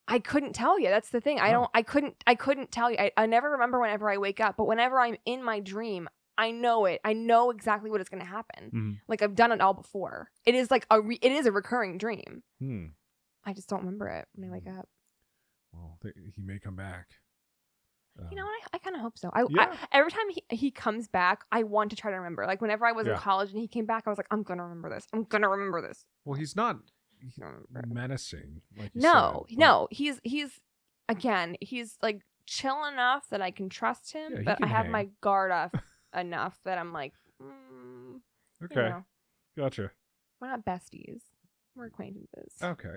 I couldn't tell you. That's the thing. I couldn't tell you. I never remember whenever I wake up, but whenever I'm in my dream, I know it. I know exactly what is going to happen. Mm-hmm. Like, I've done it all before. It is like it is a recurring dream. I just don't remember it when I wake up. Well, he may come back. You know what? I kind of hope so. Every time he comes back, I want to try to remember. Like, whenever I was in college and he came back, I was like, I'm going to remember this. I'm going to remember this. Well, he's not menacing. Like you no. He's like chill enough that I can trust him, yeah, but I have my guard up enough that I'm like, okay. You know. Gotcha. We're not besties. We're acquaintances. Okay.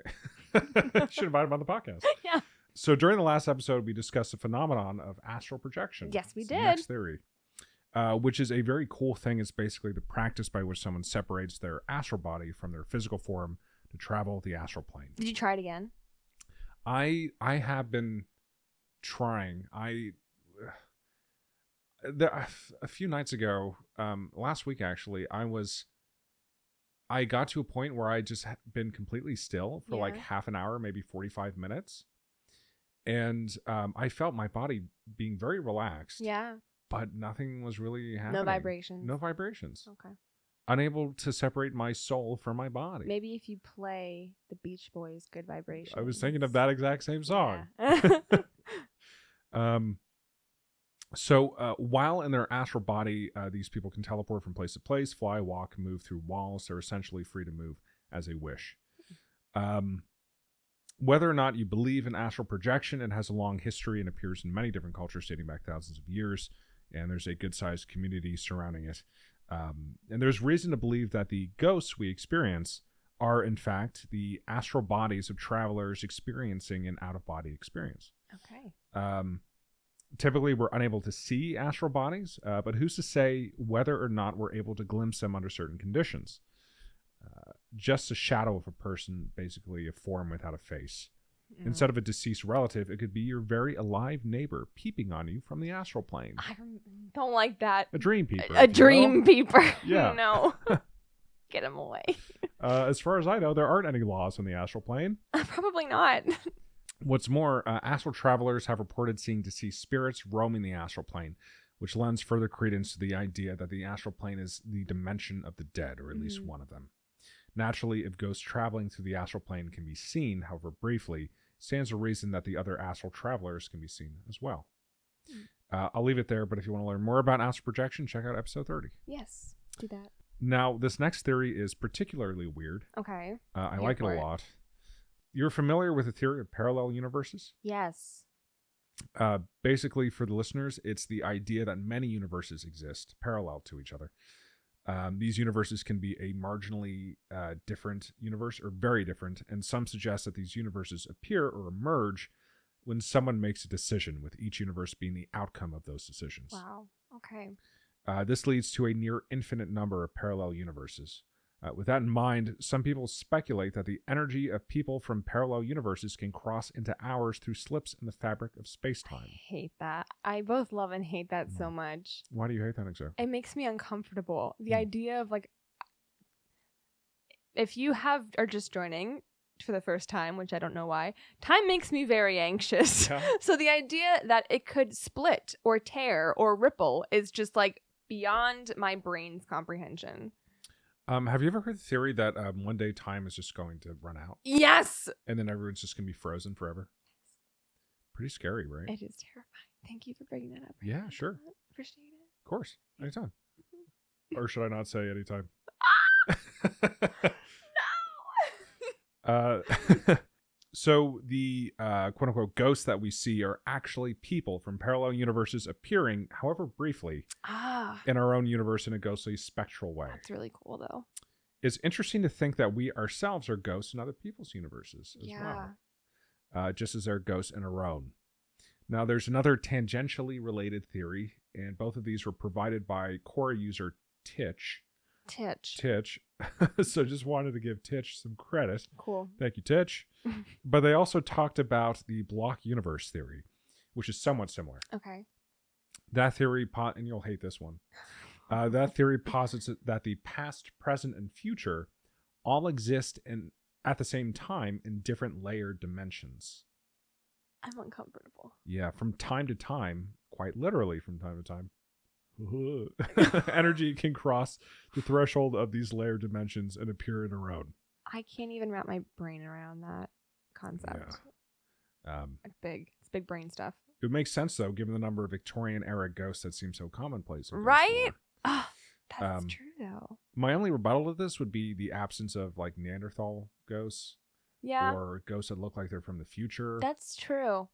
Should invite him on the podcast. Yeah. So during the last episode, we discussed the phenomenon of astral projection. Yes, we did. The next theory, which is a very cool thing. It's basically the practice by which someone separates their astral body from their physical form to travel the astral plane. Did you try it again? I have been trying. A few nights ago, last week actually, I got to a point where I just been completely still for like half an hour, maybe 45 minutes. And I felt my body being very relaxed. Yeah. But nothing was really happening. No vibrations. Okay. Unable to separate my soul from my body. Maybe if you play the Beach Boys' Good Vibrations. I was thinking of that exact same song. Yeah. So while in their astral body, these people can teleport from place to place, fly, walk, move through walls. They're essentially free to move as they wish. Whether or not you believe in astral projection, it has a long history and appears in many different cultures dating back thousands of years. And there's a good-sized community surrounding it. And there's reason to believe that the ghosts we experience are, in fact, the astral bodies of travelers experiencing an out-of-body experience. Okay. Typically, we're unable to see astral bodies, but who's to say whether or not we're able to glimpse them under certain conditions? Just a shadow of a person, basically a form without a face. Instead of a deceased relative, it could be your very alive neighbor peeping on you from the astral plane. I don't like that. A dream peeper. A dream peeper. Yeah. No. Get him away. As far as I know, there aren't any laws in the astral plane. Probably not. What's more, astral travelers have reported seeing deceased spirits roaming the astral plane, which lends further credence to the idea that the astral plane is the dimension of the dead, or at least one of them. Naturally, if ghosts traveling through the astral plane can be seen, however briefly, stands to reason that the other astral travelers can be seen as well. I'll leave it there, but if you want to learn more about astral projection, check out episode 30. Yes, do that. Now, this next theory is particularly weird. Okay. I like it a lot. You're familiar with the theory of parallel universes? Yes. Basically, for the listeners, it's the idea that many universes exist parallel to each other. These universes can be a marginally different universe or very different, and some suggest that these universes appear or emerge when someone makes a decision, with each universe being the outcome of those decisions. Wow. Okay. This leads to a near infinite number of parallel universes. With that in mind, some people speculate that the energy of people from parallel universes can cross into ours through slips in the fabric of space-time. I hate that. I both love and hate that so much. Why do you hate that, exactly? It makes me uncomfortable. The idea of, like, if you are just joining for the first time, which I don't know why, time makes me very anxious. Yeah. So the idea that it could split or tear or ripple is just, like, beyond my brain's comprehension. Have you ever heard the theory that one day time is just going to run out? Yes! And then everyone's just going to be frozen forever? Pretty scary, right? It is terrifying. Thank you for bringing that up. Yeah, sure. Appreciate it. Of course. Anytime. Or should I not say anytime? No! So the quote-unquote ghosts that we see are actually people from parallel universes appearing, however briefly, in our own universe in a ghostly spectral way. That's really cool, though. It's interesting to think that we ourselves are ghosts in other people's universes as well, just as they're ghosts in our own. Now, there's another tangentially related theory, and both of these were provided by Quora user Titch. So just wanted to give Titch some credit. Cool. Thank you, Titch. But they also talked about the block universe theory, which is somewhat similar. Okay. That theory, and you'll hate this one. That theory posits that the past, present, and future all exist at the same time in different layered dimensions. I'm uncomfortable. Yeah, from time to time, quite literally from time to time, energy can cross the threshold of these layered dimensions and appear in our own. I can't even wrap my brain around that concept. Yeah. It's big brain stuff. It makes sense, though, given the number of Victorian-era ghosts that seem so commonplace. Right? Oh, that's true, though. My only rebuttal to this would be the absence of, like, Neanderthal ghosts. Yeah. Or ghosts that look like they're from the future. That's true.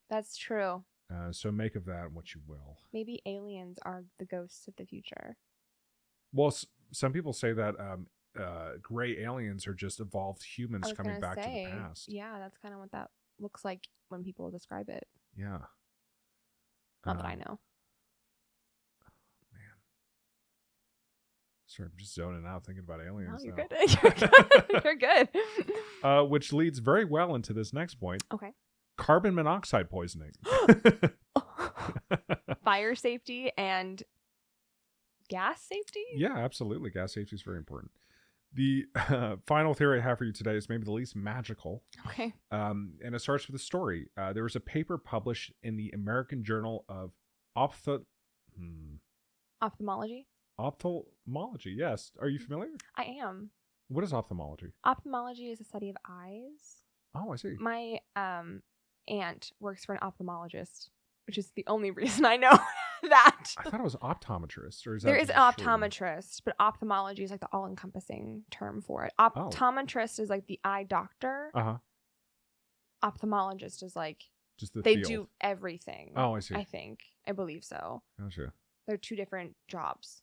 So make of that what you will. Maybe aliens are the ghosts of the future. Well, some people say that gray aliens are just evolved humans coming back to the past. Yeah, that's kind of what that looks like when people describe it. Yeah. Not that I know. Man. Sorry, I'm just zoning out thinking about aliens. No, you're good. You're good. Which leads very well into this next point. Okay. Carbon monoxide poisoning. Fire safety and gas safety? Yeah, absolutely. Gas safety is very important. The final theory I have for you today is maybe the least magical. Okay. And it starts with a story. There was a paper published in the American Journal of Ophthalmology? Ophthalmology, yes. Are you familiar? I am. What is ophthalmology? Ophthalmology is the study of eyes. Oh, I see. My aunt works for an ophthalmologist, which is the only reason I know that. I thought it was optometrist. Or is there that is an optometrist, but ophthalmology is like the all-encompassing term for it. Optometrist is like the eye doctor. Uh-huh. Ophthalmologist is like just the they field. do everything. Oh, I see. I believe so. Gotcha. They're two different jobs.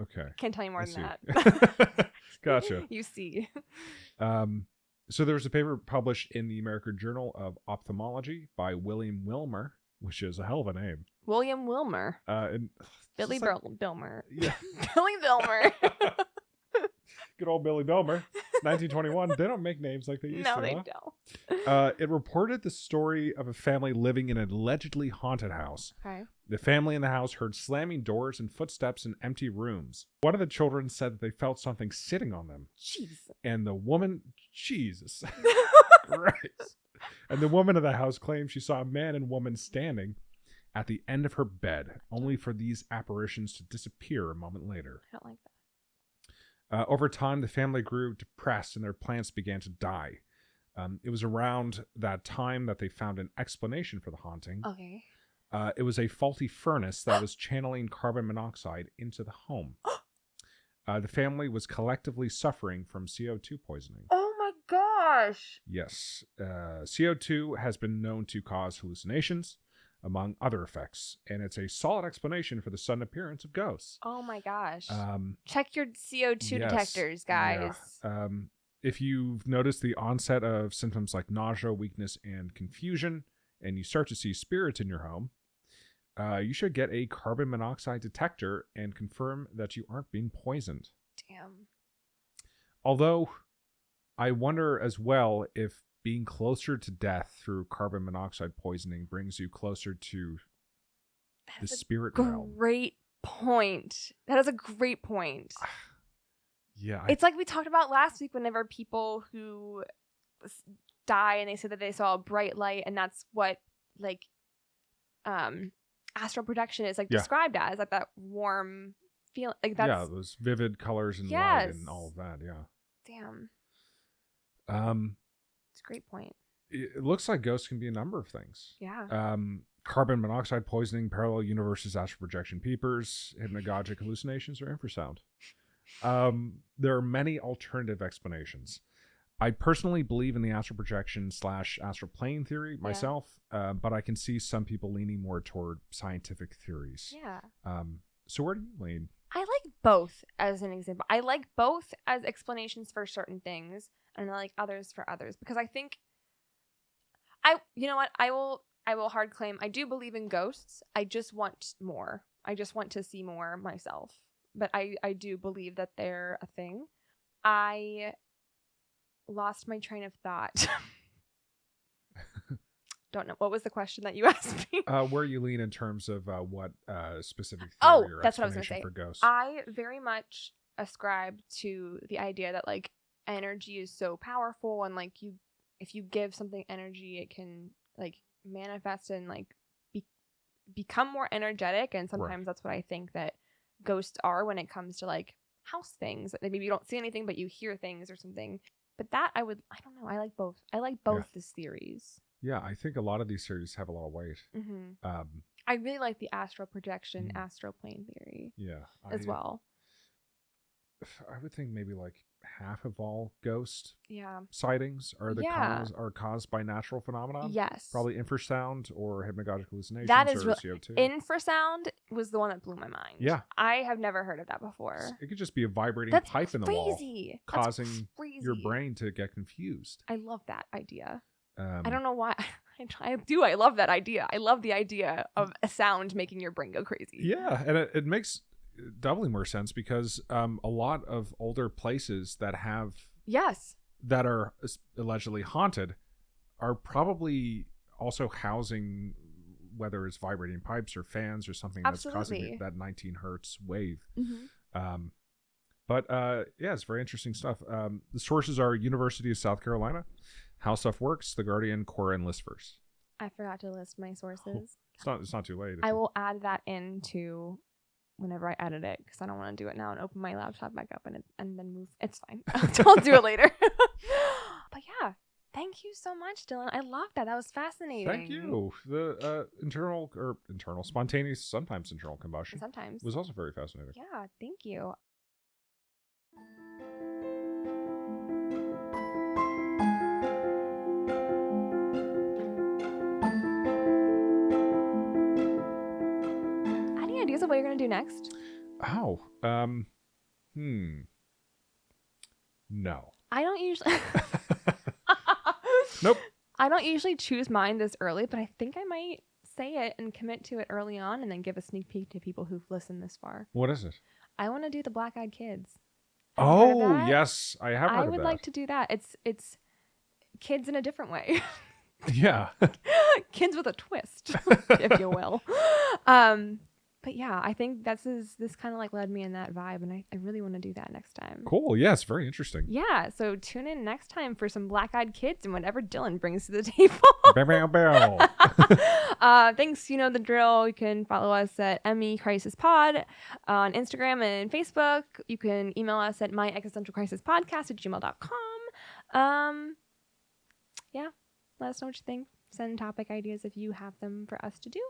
Okay. Can't tell you more than that. Gotcha. You see. So there was a paper published in the American Journal of Ophthalmology by William Wilmer, which is a hell of a name. William Wilmer. And Billy Bilmer. Yeah. Billy Bilmer. Good old Billy Bilmer, 1921. They don't make names like they used to. No, they huh? don't. It reported the story of a family living in an allegedly haunted house. Okay. The family in the house heard slamming doors and footsteps in empty rooms. One of the children said that they felt something sitting on them. Jeez. And the woman, Jesus Christ. And the woman of the house claimed she saw a man and woman standing at the end of her bed, only for these apparitions to disappear a moment later. I don't like that. Over time, the family grew depressed and their plants began to die. It was around that time that they found an explanation for the haunting. Okay. It was a faulty furnace that was channeling carbon monoxide into the home. The family was collectively suffering from CO2 poisoning. Oh my gosh. Yes. CO2 has been known to cause hallucinations, among other effects, and it's a solid explanation for the sudden appearance of ghosts. Oh my gosh. Check your CO2 detectors, guys. Yeah. If you've noticed the onset of symptoms like nausea, weakness, and confusion, and you start to see spirits in your home, you should get a carbon monoxide detector and confirm that you aren't being poisoned. Damn. Although, I wonder as well if being closer to death through carbon monoxide poisoning brings you closer to the spirit realm. Great point. That is a great point. Yeah. It's like we talked about last week whenever people who die and they say that they saw a bright light, and that's what like astral projection is like described as, like that warm feeling, like that's those vivid colors and light and all of that. Damn. It's a great point. It looks like ghosts can be a number of things. Yeah. Carbon monoxide poisoning, parallel universes, astral projection, peepers, hypnagogic hallucinations, or infrasound. There are many alternative explanations. I personally believe in the astral projection / astral plane theory myself, but I can see some people leaning more toward scientific theories. Yeah. So where do you lean? I like both as an example. I like both as explanations for certain things, and I like others for others, because I think you know what? I will hard claim I do believe in ghosts. I just want more. I just want to see more myself. But I do believe that they're a thing. I lost my train of thought. Don't know. What was the question that you asked me? Where you lean in terms of what specific theory or that's what I was gonna explanation say. for ghosts? I very much ascribe to the idea that like energy is so powerful, and like if you give something energy, it can like manifest and like become more energetic. And sometimes that's what I think that ghosts are when it comes to like house things. Like, maybe you don't see anything, but you hear things or something. But that I don't know. I like both. I like both these theories. Yeah, I think a lot of these theories have a lot of weight. Mm-hmm. I really like the astral projection, astral plane theory. Yeah, as well. I would think maybe like half of all ghost sightings are caused by natural phenomena. Yes, probably infrasound or hypnagogic hallucinations. That is or CO2. Infrasound was the one that blew my mind. Yeah, I have never heard of that before. It could just be a vibrating pipe in the wall, causing your brain to get confused. I love that idea. I don't know why. I love that idea. I love the idea of a sound making your brain go crazy. Yeah, and it makes doubly more sense because a lot of older places that have that are allegedly haunted are probably also housing, whether it's vibrating pipes or fans or something that's causing that 19 hertz wave. Mm-hmm. But it's very interesting stuff. The sources are University of South Carolina, How Stuff Works, The Guardian, Quora, and Listverse. I forgot to list my sources. It's not too late. I will add that into whenever I edit it, because I don't want to do it now and open my laptop back up and then move. It's fine. I'll do it later. But yeah, thank you so much, Dylan. I love that. That was fascinating. Thank you. The internal, spontaneous, sometimes internal combustion. Sometimes. Was also very fascinating. Yeah, thank you. Ideas of what you're gonna do next? No. I don't usually. Nope. I don't usually choose mine this early, but I think I might say it and commit to it early on, and then give a sneak peek to people who've listened this far. What is it? I want to do the Black Eyed Kids. Oh, yes, I have heard of that. I would like to do that. It's kids in a different way. Yeah. Kids with a twist, if you will. But yeah, I think this kind of like led me in that vibe, and I really want to do that next time. Cool. Yes, very interesting. Yeah, so tune in next time for some black-eyed kids and whatever Dylan brings to the table. Bow, bow, bow. Thanks, you know the drill. You can follow us at ME Crisis Pod on Instagram and Facebook. You can email us at myexistentialcrisispodcast@gmail.com. Yeah, let us know what you think. Send topic ideas if you have them for us to do.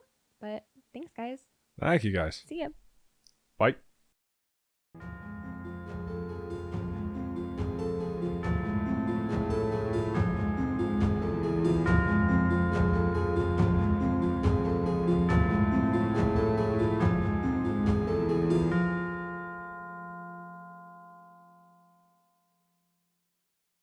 But thanks, guys. Thank you, guys. See ya. Bye.